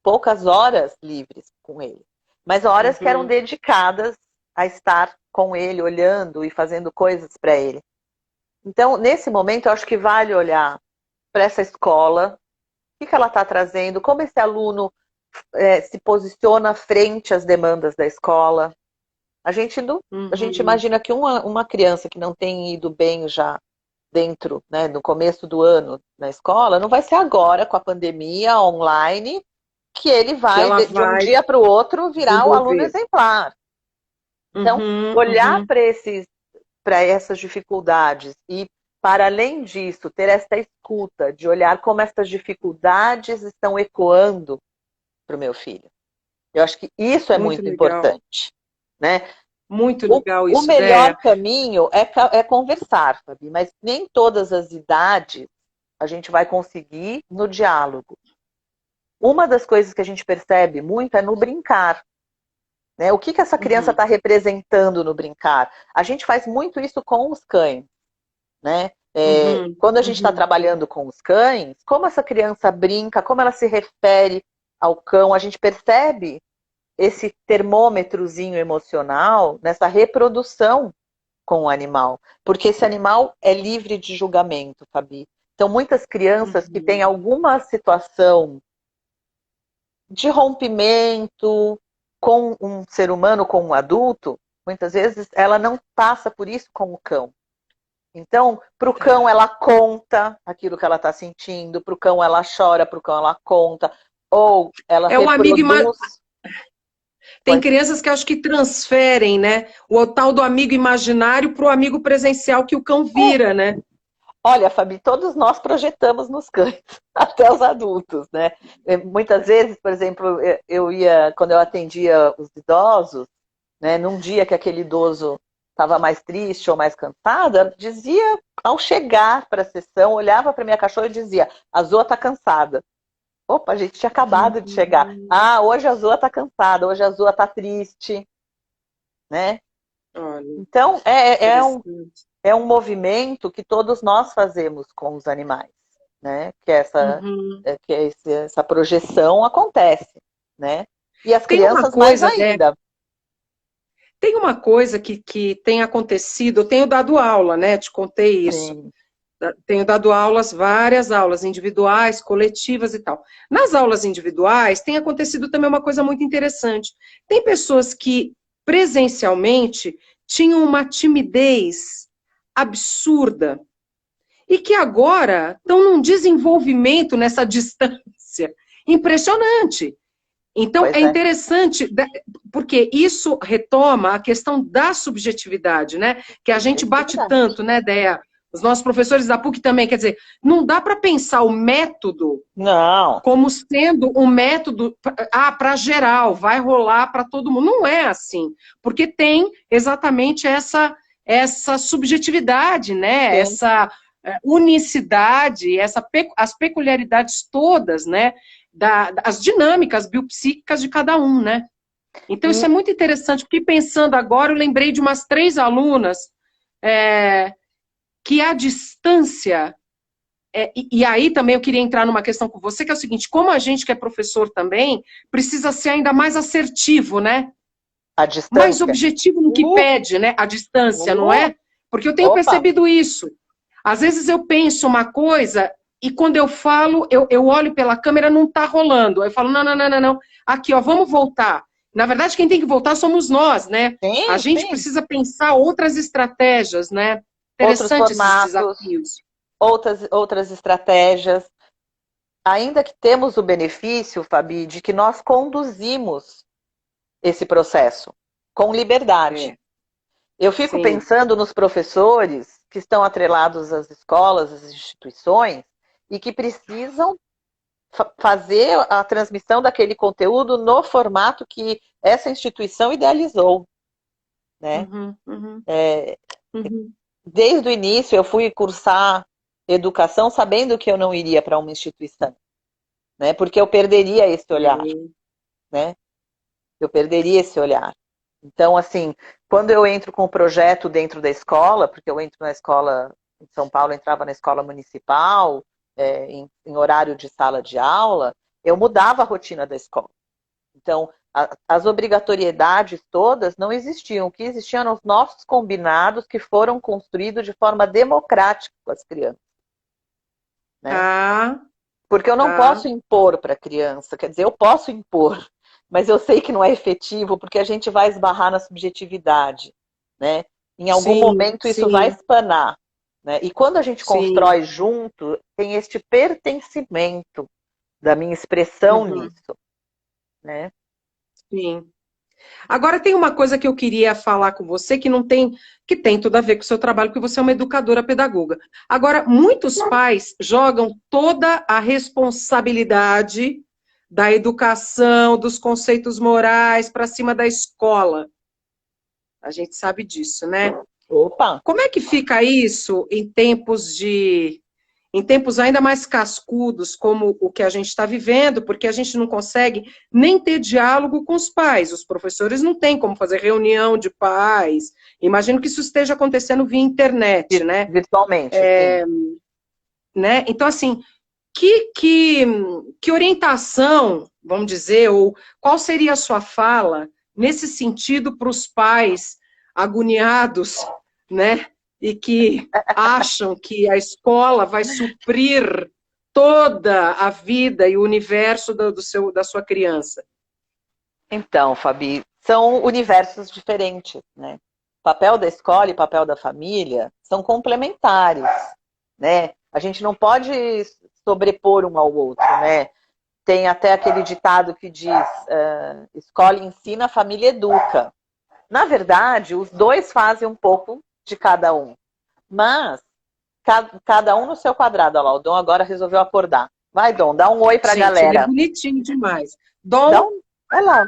poucas horas livres com ele, mas horas que eram uhum. dedicadas a estar com ele, olhando e fazendo coisas para ele. Então, nesse momento, eu acho que vale olhar para essa escola, o que ela está trazendo, como esse aluno se posiciona frente às demandas da escola. A gente, não, a gente Uhum. imagina que uma criança que não tem ido bem já dentro, né, no começo do ano na escola, não vai ser agora com a pandemia online que ele Que vai ela de um vai dia para o outro virar o aluno desenvolver. exemplar. Então, Uhum, olhar uhum. para essas dificuldades e, para além disso, ter essa escuta de olhar como essas dificuldades estão ecoando para o meu filho. Eu acho que isso é Muito muito legal. importante, né? Muito O, legal o isso, melhor Déia. caminho é conversar, Fabi, mas nem todas as idades a gente vai conseguir no diálogo. Uma das coisas que a gente percebe muito é no brincar, né? O que essa criança Uhum, está representando no brincar? A gente faz muito isso com os cães, né? uhum, Quando a gente está uhum. trabalhando com os cães, como essa criança brinca, como ela se refere ao cão, a gente percebe esse termômetrozinho emocional nessa reprodução com o animal, porque esse animal é livre de julgamento, Fabi. Então, muitas crianças que têm Uhum. alguma situação de rompimento com um ser humano, com um adulto, muitas vezes ela não passa por isso com o cão. Então, para o cão, Tá. ela conta aquilo que ela está sentindo, para o cão, ela chora, para o cão, ela conta, ou ela É o reproduz. Tem Pode dizer. crianças que acho que transferem, né? O tal do amigo imaginário para o amigo presencial que o cão É, vira, né? olha, Fabi, todos nós projetamos nos cães, até os adultos, né? Muitas vezes, por exemplo, eu ia, quando eu atendia os idosos, né, num dia que aquele idoso estava mais triste ou mais cansado, eu dizia, ao chegar para a sessão, olhava para minha cachorra e dizia, a Zoa está cansada. Opa, a gente tinha acabado de chegar. Uhum. Ah, hoje a Zoa está cansada, hoje a Zoa está triste, né? Olha, Então, interessante. é um movimento que todos nós fazemos com os animais, né? Uhum. Essa projeção acontece, né? E as Tem uma crianças mais coisa, né? ainda. Tem uma coisa que tem acontecido, eu tenho dado aula, né? Te contei isso. Sim, Tenho dado aulas, várias aulas individuais, coletivas e tal. Nas aulas individuais, tem acontecido também uma coisa muito interessante. Tem pessoas que presencialmente tinham uma timidez absurda e que agora estão num desenvolvimento nessa distância impressionante. Então, pois é é. interessante, porque isso retoma a questão da subjetividade, né? Que a gente bate Subjetividade. tanto, né, Déa? Os nossos professores da PUC também, quer dizer, não dá para pensar o método Não. como sendo um método para geral, vai rolar para todo mundo. Não é assim, porque tem exatamente essa subjetividade, né? Sim. Essa unicidade, as peculiaridades todas, né? As dinâmicas biopsíquicas de cada um, né? Então, isso é muito interessante, porque pensando agora, eu lembrei de umas 3 alunas que a distância. E aí também eu queria entrar numa questão com você, que é o seguinte: como a gente que é professor também, precisa ser ainda mais assertivo, né? A Mais distância. objetivo no que pede, né? A distância, não é? Porque eu tenho Opa! percebido isso. Às vezes eu penso uma coisa e quando eu falo, eu olho pela câmera, não está rolando. Aí eu falo, não, não, não, não, não. Aqui, ó, vamos voltar. Na verdade, quem tem que voltar somos nós, né? A Sim, gente sim. precisa pensar outras estratégias, né? Outros Interessante esses formatos, desafios. outras estratégias. Ainda que temos o benefício, Fabi, de que nós conduzimos esse processo com liberdade. É, Eu fico sim. pensando nos professores que estão atrelados às escolas, às instituições, e que precisam fazer a transmissão daquele conteúdo no formato que essa instituição idealizou, né? Uhum, uhum, É, uhum. desde o início eu fui cursar educação sabendo que eu não iria para uma instituição, né? Porque eu perderia esse olhar, Sim. né? Eu perderia esse olhar. Então, assim, quando eu entro com o projeto dentro da escola, porque eu entro na escola em São Paulo, entrava na escola municipal, em horário de sala de aula, eu mudava a rotina da escola. Então, as obrigatoriedades todas não existiam. O que existiam eram os nossos combinados que foram construídos de forma democrática com as crianças, né? Tá, Porque eu não tá. posso impor para a criança, quer dizer, eu posso impor, mas eu sei que não é efetivo porque a gente vai esbarrar na subjetividade, né? Em algum Sim, momento isso vai sim, espanar, né? E quando a gente sim. constrói junto, tem este pertencimento da minha expressão Uhum, nisso, né? sim. Agora tem uma coisa que eu queria falar com você que não tem, que tem tudo a ver com o seu trabalho, porque você é uma educadora pedagoga. Agora, muitos pais jogam toda a responsabilidade da educação, dos conceitos morais para cima da escola. A gente sabe disso, né? Opa! Como é que fica isso em tempos ainda mais cascudos como o que a gente está vivendo, porque a gente não consegue nem ter diálogo com os pais. Os professores não têm como fazer reunião de pais. Imagino que isso esteja acontecendo via internet, né? Virtualmente, sim. Né? Então, assim, que, que, que orientação, vamos dizer, ou qual seria a sua fala nesse sentido para os pais agoniados, né? E que acham que a escola vai suprir toda a vida e o universo da sua criança. Então, Fabi, são universos diferentes, né? O papel da escola e o papel da família são complementares, né? A gente não pode sobrepor um ao outro, né? Tem até aquele ditado que diz: escola ensina, família educa. Na verdade, os dois fazem um pouco de cada um, mas cada um no seu quadrado. Olha lá, o Dom agora resolveu acordar. Vai, Dom, dá um oi pra Gente, ele é galera. bonitinho demais. Dá Dom, um. Olha lá,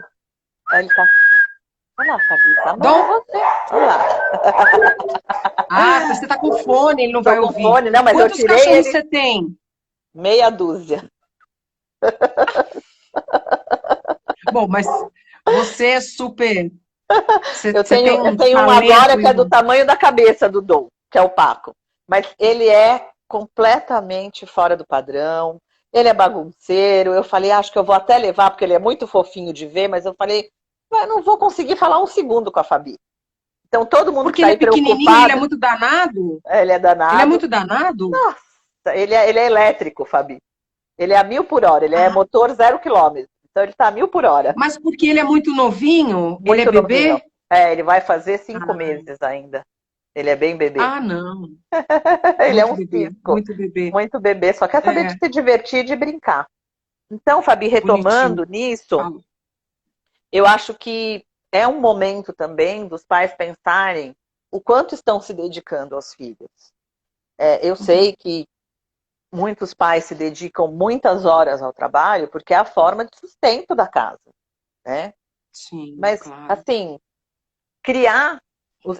ele tá. Olha lá, Fabi, tá bom, é Dom. você. Olha lá. Ah, você está com fone, ele não Tô vai com ouvir. fone, não, mas eu Quantos tirei cachorros ele você tem? meia dúzia. Bom, mas você é super. Eu Você tenho, tem eu um tenho um agora talento. que é do tamanho da cabeça do Dom, que é o Paco. Mas ele é completamente fora do padrão. Ele é bagunceiro. Eu falei, acho que eu vou até levar, porque ele é muito fofinho de ver, mas eu falei, eu não vou conseguir falar um segundo com a Fabi. Então, todo mundo que Porque está ele é aí pequenininho, ele é preocupado, muito danado. ele é Ele é danado. muito danado? Nossa, ele é elétrico, Fabi. Ele é a 1.000 por hora, ele é Ah, motor 0 km. Então, ele está a 1.000 por hora. mas porque ele é muito novinho? Ele é Muito novinho. bebê? Ele vai fazer 5 meses Ah, ainda. Ele é bem bebê. não. Ele é Muito um bebê, cisco. muito bebê. Muito bebê, só quer saber de É, se divertir e de brincar. Então, Fabi, bonitinho. retomando nisso, Fala. eu acho que é um momento também dos pais pensarem o quanto estão se dedicando aos filhos. Eu sei que muitos pais se dedicam muitas horas ao trabalho porque é a forma de sustento da casa, né? Sim, Mas, claro. assim, criar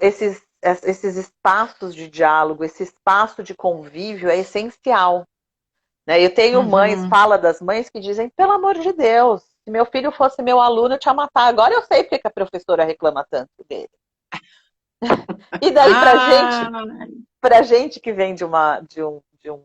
esses espaços de diálogo, esse espaço de convívio é essencial, né? Eu tenho mães, Uhum. fala das mães que dizem, pelo amor de Deus, se meu filho fosse meu aluno, eu tinha matar. Agora eu sei porque que a professora reclama tanto dele. E daí, Ah, pra gente que vem de um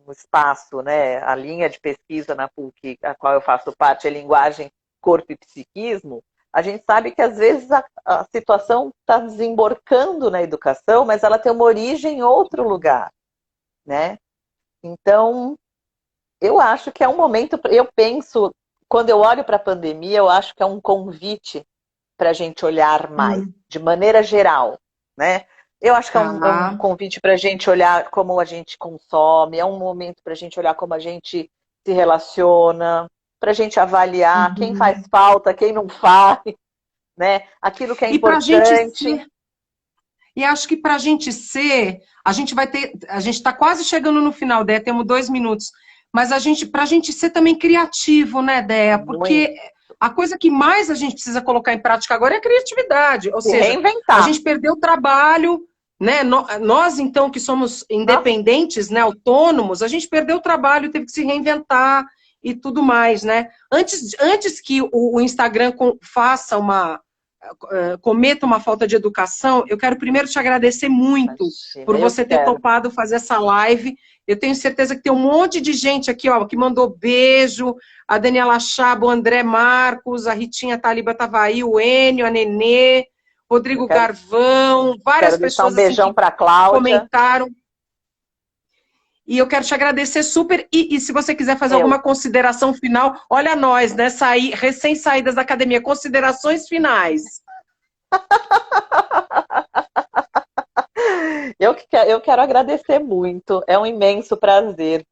espaço, né, a linha de pesquisa na PUC, a qual eu faço parte, é linguagem, corpo e psiquismo, a gente sabe que às vezes a situação está desemborcando na educação, mas ela tem uma origem em outro lugar, né? Então, eu acho que é um momento, eu penso, quando eu olho para a pandemia, eu acho que é um convite para a gente olhar mais, hum, de maneira geral, né? Eu acho que é um tá. convite para a gente olhar como a gente consome, é um momento para a gente olhar como a gente se relaciona, para a gente avaliar quem faz Uhum. falta, quem não faz, né? Aquilo que é E para a gente importante. ser, e acho que para a gente ser, a gente vai ter, a gente está quase chegando no final, Déia, temos 2 minutos, mas para a gente ser também criativo, né, Déia? Muito. Porque a coisa que mais a gente precisa colocar em prática agora é a criatividade, ou Se seja, a reinventar. gente perdeu o trabalho, né? Nós, então, que somos Nossa, independentes, né, autônomos, a gente perdeu o trabalho, teve que se reinventar e tudo mais, né? Antes que o Instagram faça cometa uma falta de educação, eu quero primeiro te agradecer muito imagina, por eu que você ter quero. topado fazer essa live. Eu tenho certeza que tem um monte de gente aqui, ó, que mandou beijo, a Daniela Chabo, o André Marcos, a Ritinha Taliba Tavaí, o Enio, a Nenê, Eu Rodrigo quero, Garvão, várias quero deixar um pessoas assim beijão que para a Cláudia. comentaram. E eu quero te agradecer super. E se você quiser fazer Eu. alguma consideração final, olha nós, né? Recém-saídas da academia, considerações finais. Eu quero agradecer muito, é um imenso prazer.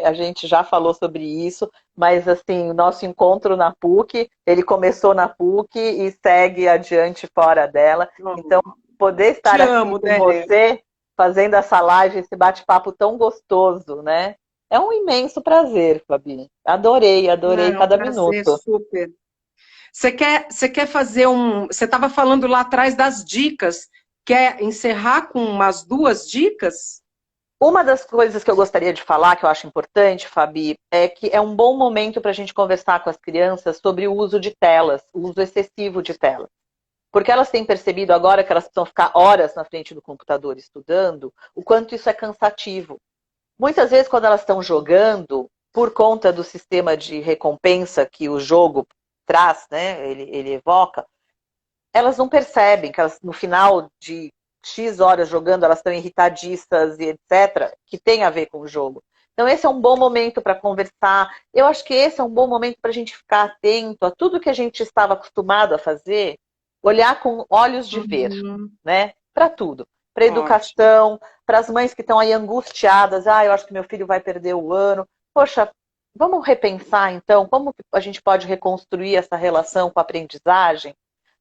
A gente já falou sobre isso, mas assim, o nosso encontro na PUC, ele começou na PUC e segue adiante fora dela. Então, poder estar Te aqui amo, com Dé. você, fazendo essa live, esse bate-papo tão gostoso, né? É um imenso prazer, Fabi. Adorei, adorei É um cada prazer minuto. super. Você quer fazer um. Você estava falando lá atrás das dicas. Quer encerrar com umas 2 dicas? Uma das coisas que eu gostaria de falar, que eu acho importante, Fabi, é que é um bom momento para a gente conversar com as crianças sobre o uso de telas, o uso excessivo de telas. Porque elas têm percebido agora que elas precisam ficar horas na frente do computador estudando, o quanto isso é cansativo. Muitas vezes, quando elas estão jogando, por conta do sistema de recompensa que o jogo traz, né, ele evoca, elas não percebem que elas, no final de X horas jogando, elas estão irritadiças e etc., que tem a ver com o jogo. Então, esse é um bom momento para conversar. Eu acho que esse é um bom momento para a gente ficar atento a tudo que a gente estava acostumado a fazer, olhar com olhos de ver, Uhum, né? Para tudo. Para ótimo. educação, para as mães que estão aí angustiadas. Ah, eu acho que meu filho vai perder o ano. Poxa, vamos repensar então como a gente pode reconstruir essa relação com a aprendizagem?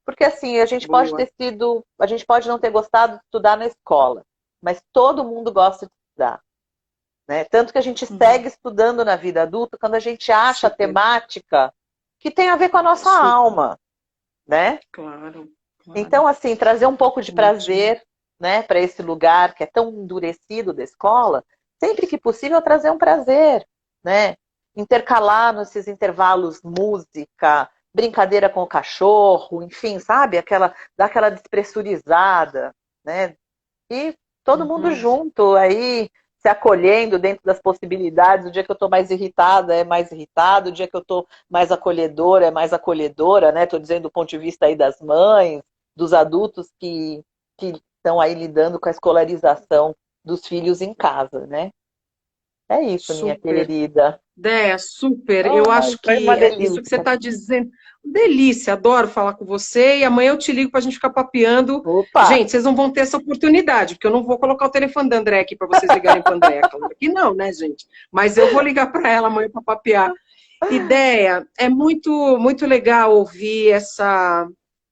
Porque assim, Boa. a gente pode não ter gostado de estudar na escola, mas todo mundo gosta de estudar, né? Tanto que a gente Uhum, segue estudando na vida adulta quando a gente acha a super, temática que tem a ver com a nossa super. alma, né? Claro, claro. Então, assim, trazer um pouco de Ótimo. prazer, né, para esse lugar que é tão endurecido da escola, sempre que possível trazer um prazer, né? Intercalar nesses intervalos música, brincadeira com o cachorro, enfim, sabe? Dar aquela despressurizada, né? E todo mundo Uhum, junto aí, se acolhendo dentro das possibilidades. O dia que eu estou mais irritada é mais irritado, o dia que eu estou mais acolhedora é mais acolhedora, né? Estou dizendo do ponto de vista aí das mães, dos adultos que estão aí lidando com a escolarização dos filhos em casa, né? É isso, minha super. querida. Déia, super. Eu Ai, acho foi uma que isso que você delícia. está dizendo. Delícia, adoro falar com você. E amanhã eu te ligo para a gente ficar papeando. Opa! Gente, vocês não vão ter essa oportunidade, porque eu não vou colocar o telefone da André aqui para vocês ligarem para a André. Claro que não, né, gente? Mas eu vou ligar para ela amanhã para papear. Ideia, é muito, muito legal ouvir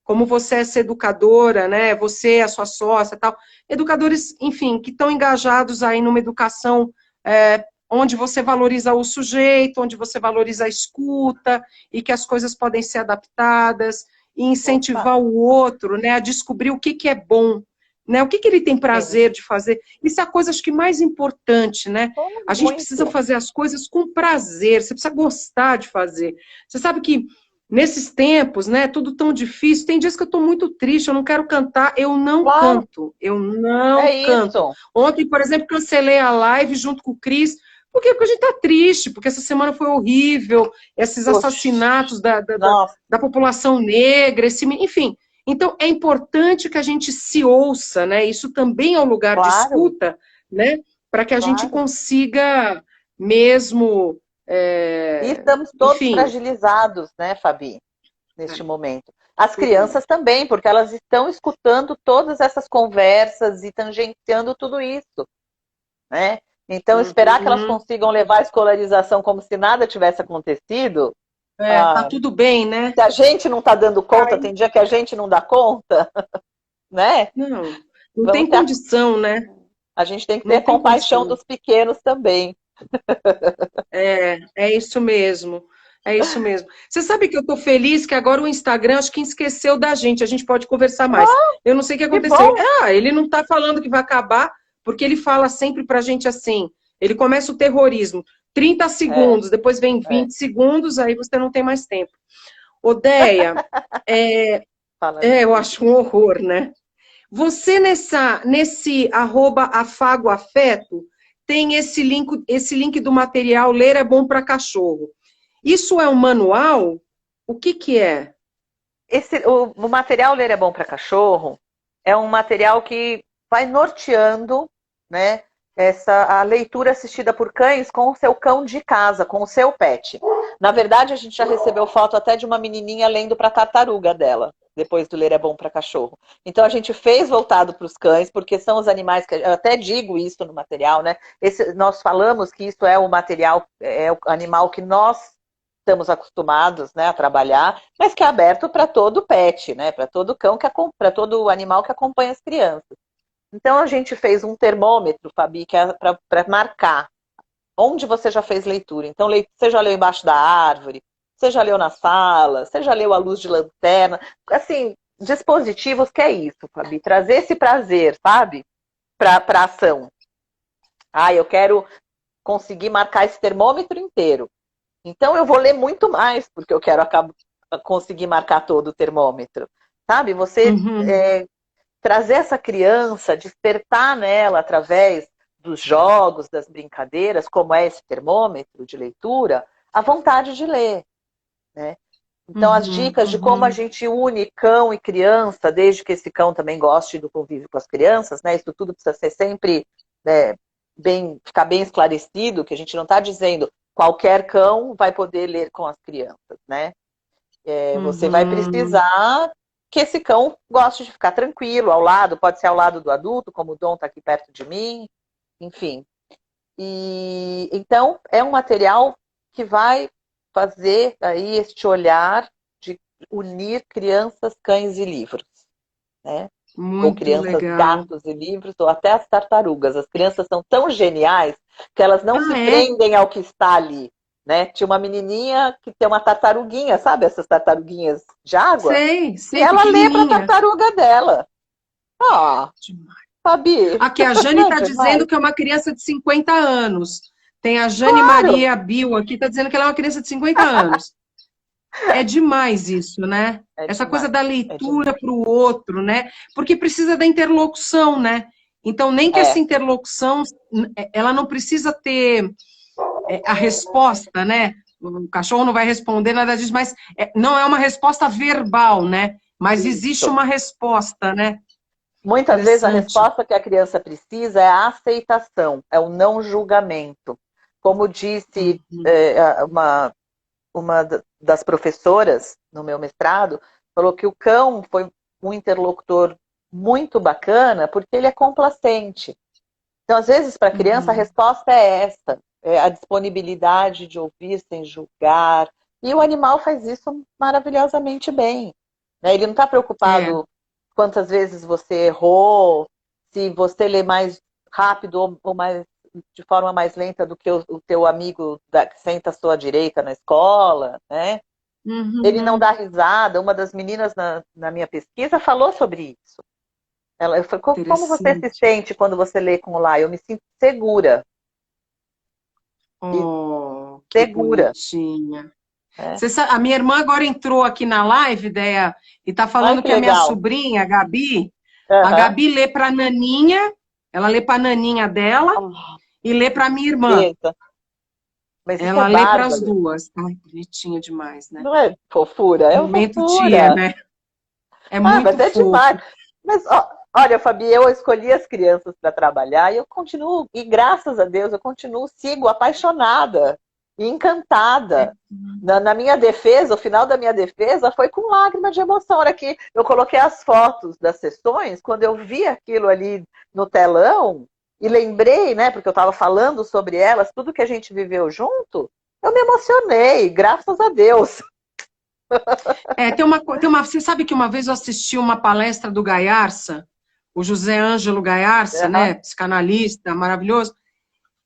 como você é essa educadora, né? Você, a sua sócia, tal, educadores, enfim, que estão engajados aí numa educação onde você valoriza o sujeito, onde você valoriza a escuta e que as coisas podem ser adaptadas e Opa, incentivar o outro, né, a descobrir o que que é bom, né? O que que ele tem sim. prazer de fazer. Isso é a coisa, acho que mais importante, né? Oh, A gente precisa muito. fazer as coisas com prazer, você precisa gostar de fazer. Você sabe que nesses tempos, né, tudo tão difícil, tem dias que eu estou muito triste, eu não quero cantar, eu não Claro, canto, eu não é canto. isso. Ontem, por exemplo, cancelei a live junto com o Cris, por quê? Porque a gente está triste, porque essa semana foi horrível, esses Oxi, assassinatos nossa, da população negra, enfim. Então, é importante que a gente se ouça, né? Isso também é um lugar de claro, escuta, né? Para que a gente claro. consiga mesmo, E estamos todos enfim. fragilizados, né, Fabi, neste momento. As crianças também, porque elas estão escutando todas essas conversas e tangenciando tudo isso, né? Então, esperar que elas Uhum. consigam levar a escolarização como se nada tivesse acontecido, Tá ah, tudo bem, né? se a gente não está dando conta, Aí, tem dia que a gente não dá conta, né? não, não Vamos tem ter condição, né? a gente tem que ter Não tem compaixão condição. dos pequenos também. É isso mesmo. É isso mesmo. Você sabe que eu estou feliz que agora o Instagram acho que esqueceu da gente. A gente pode conversar mais. Ah, Eu não sei o que que aconteceu. bom! Ele não está falando que vai acabar, porque ele fala sempre para a gente assim. Ele começa o terrorismo. 30 É, segundos, depois vem é. 20 segundos, aí você não tem mais tempo. Odeia, Falando em eu vídeo. acho um horror, né? Você nesse @afago afeto tem esse link do material Ler é bom para cachorro. Isso é um manual? O que que é? O material Ler é bom para cachorro é um material que vai norteando, né, a leitura assistida por cães com o seu cão de casa, com o seu pet. Na verdade, a gente já recebeu foto até de uma menininha lendo para a tartaruga dela, depois do Ler é bom para cachorro. Então a gente fez voltado para os cães, porque são os animais que eu até digo isso no material, né? Nós falamos que isso é o material, é o animal que nós estamos acostumados, né, a trabalhar, mas que é aberto para todo pet, né, para todo cão, para todo animal que acompanha as crianças. Então a gente fez um termômetro, Fabi, que é para marcar onde você já fez leitura. Então você já leu embaixo da árvore, você já leu na sala, você já leu à luz de lanterna, assim, dispositivos que é isso, Fabi, trazer esse prazer, sabe, para a ação. Eu quero conseguir marcar esse termômetro inteiro. Então eu vou ler muito mais, porque eu quero conseguir marcar todo o termômetro. Sabe? Você Uhum. trazer essa criança, despertar nela através dos jogos, das brincadeiras, como é esse termômetro de leitura, a vontade de ler. Né? Então, as Uhum. dicas de como a Uhum. gente une cão e criança, desde que esse cão também goste do convívio com as crianças, né? Isso tudo precisa ser sempre, né, ficar bem esclarecido, que a gente não está dizendo qualquer cão vai poder ler com as crianças, né? Você vai Uhum. precisar que esse cão goste de ficar tranquilo ao lado, pode ser ao lado do adulto, como o Dom está aqui perto de mim, enfim. E então é um material que vai fazer aí este olhar de unir crianças, cães e livros, né? Ou Muito crianças, legal. gatos e livros, ou até as tartarugas. As crianças são tão geniais que elas não se Ah, é? prendem ao que está ali, né? Tinha uma menininha que tem uma tartaruguinha, sabe essas tartaruguinhas de água? Sei, E sei, ela lê para a pequenininha. tartaruga dela. Ah, Fabi, Aqui, a Jane não é está dizendo demais? que é uma criança de 50 anos. Tem a Jane Claro, Maria Bill aqui, está dizendo que ela é uma criança de 50 anos. É demais isso, né? é Essa coisa demais, da é leitura demais. para o outro, né? Porque precisa da interlocução, né? Então, nem que essa É, interlocução, ela não precisa ter a resposta, né? O cachorro não vai responder nada disso, mas não é uma resposta verbal, né? Mas existe isso. uma resposta, né? Muitas vezes a Interessante. resposta que a criança precisa é a aceitação, é o não julgamento. Como disse Uhum, uma das professoras no meu mestrado, falou que o cão foi um interlocutor muito bacana porque ele é complacente. Então, às vezes, para a criança, a uhum. resposta é essa, é a disponibilidade de ouvir sem julgar. E o animal faz isso maravilhosamente bem. né? Ele não está É. preocupado quantas vezes você errou, se você lê mais rápido ou mais, de forma mais lenta do que o teu amigo que senta à sua direita na escola, né? Ele não Uhum. dá risada. Uma das meninas na minha pesquisa falou sobre isso. Eu falei, como você se Interessante. sente quando você lê com o Lá? Eu me sinto segura. E Oh, que segura. bonitinha. Né? Você sabe, a minha irmã agora entrou aqui na live, Déia, e tá Ai, falando que que a minha legal. sobrinha, a Uhum. Gabi lê para Naninha, ela lê para Naninha dela Oh, e lê que para minha irmã. tristeza. Mas isso é Ela lê para as bárbaro. duas. Ai, bonitinha demais, né? Não é fofura, é uma Momento tia, fofura. né? É Ah, muito mas é demais. fofo. Mas, ó, olha, Fabi, eu escolhi as crianças para trabalhar e eu continuo, e graças a Deus, eu continuo, sigo apaixonada e encantada. Na minha defesa, o final da minha defesa foi com lágrima de emoção. A hora que eu coloquei as fotos das sessões, quando eu vi aquilo ali no telão e lembrei, né, porque eu estava falando sobre elas, tudo que a gente viveu junto, eu me emocionei, graças a Deus. É, você sabe que uma vez eu assisti uma palestra do Gaiarsa, o José Ângelo Gaiarsa, Uhum. né? Psicanalista, maravilhoso.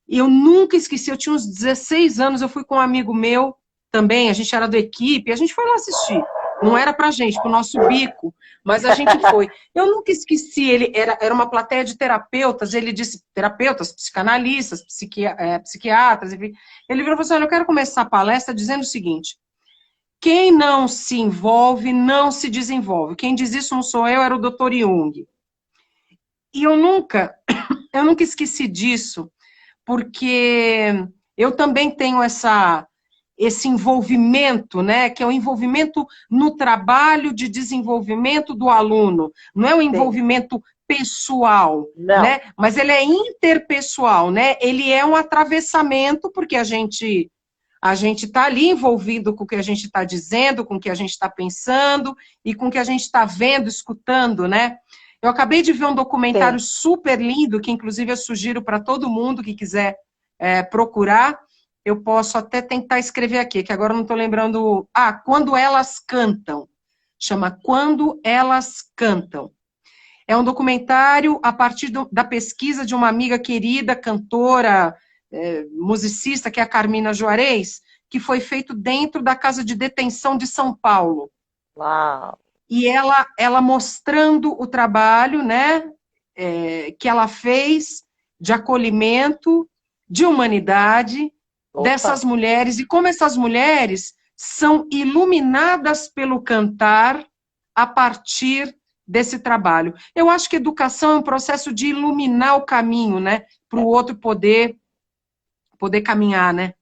E eu nunca esqueci, eu tinha uns 16 anos, eu fui com um amigo meu também, a gente era da equipe, a gente foi lá assistir. Não era pra gente, pro nosso bico, mas a gente foi. Eu nunca esqueci, ele era uma plateia de terapeutas, ele disse, terapeutas, psicanalistas, psiquiatras, enfim. Ele virou e falou assim, olha, eu quero começar a palestra dizendo o seguinte, quem não se envolve, não se desenvolve. Quem diz isso não sou eu, era o Dr. Jung. E eu nunca esqueci disso, porque eu também tenho esse envolvimento, né, que é o envolvimento no trabalho de desenvolvimento do aluno, não é um Sim. envolvimento pessoal, Não. né, mas ele é interpessoal, né, ele é um atravessamento, porque a gente está ali envolvido com o que a gente está dizendo, com o que a gente está pensando e com o que a gente está vendo, escutando, né? Eu acabei de ver um Sim. documentário super lindo, que inclusive eu sugiro para todo mundo que quiser procurar. Eu posso até tentar escrever aqui, que agora eu não estou lembrando. Ah, Quando Elas Cantam. Chama Quando Elas Cantam. É um documentário a partir da pesquisa de uma amiga querida, cantora, musicista, que é a Carmina Juarez, que foi feito dentro da Casa de Detenção de São Paulo. Uau. E ela mostrando o trabalho, né, que ela fez de acolhimento, de humanidade Opa. dessas mulheres, e como essas mulheres são iluminadas pelo cantar a partir desse trabalho. Eu acho que educação é um processo de iluminar o caminho, né, para o outro poder caminhar, né?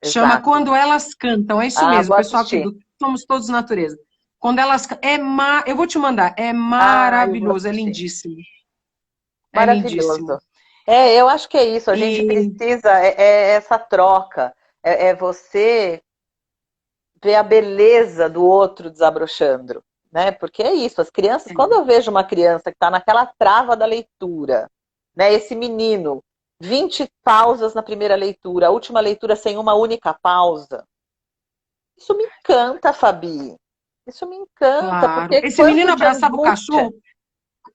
Chama Exato. Quando Elas Cantam, é isso Ah, mesmo, vou pessoal aqui assistir. do Somos Todos Natureza. Quando elas eu vou te mandar, é Ah, eu vou maravilhoso, é assistir. lindíssimo. É lindíssimo. Maravilhoso. É, eu acho que é isso. A gente E precisa, essa troca. É você ver a beleza do outro desabrochando, né? Porque é isso. As crianças, quando eu vejo uma criança que está naquela trava da leitura, né? Esse menino, 20 pausas na primeira leitura, a última leitura sem uma única pausa. Isso me encanta, Fabi. Isso me encanta, claro, porque esse menino quanto de abraçava o angústia. cachorro.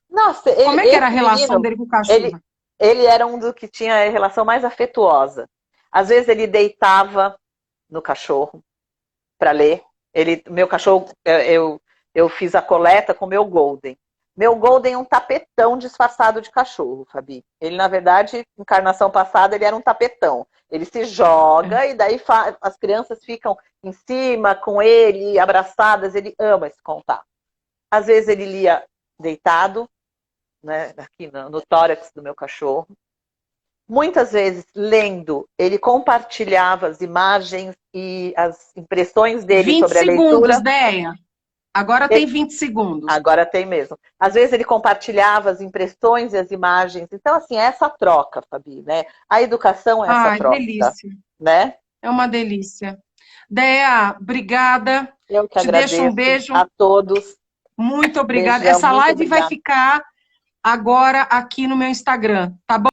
Nossa, Como é que era a esse relação menino, dele com o ele, cachorro? ele era um dos que tinha a relação mais afetuosa. Às vezes ele deitava no cachorro para ler. Meu cachorro, eu fiz a coleta com meu Golden. Meu Golden é um tapetão disfarçado de cachorro, Fabi. Ele, na verdade, encarnação passada, ele era um tapetão. Ele se joga e daí as crianças ficam em cima com ele, abraçadas. Ele ama esse contato. Às vezes ele lia deitado, né, aqui no tórax do meu cachorro. Muitas vezes, lendo, ele compartilhava as imagens e as impressões dele 20 sobre a segundos, leitura. Deia. Agora tem 20 segundos. Agora tem mesmo. Às vezes ele compartilhava as impressões e as imagens. Então, assim, é essa troca, Fabi, né? A educação é essa Ai, troca, delícia. né? É uma delícia. Deia, obrigada. Eu que Te deixo um agradeço beijo. a todos. Muito obrigada. Beijão, Essa muito live vai obrigada. ficar agora aqui no meu Instagram, tá bom?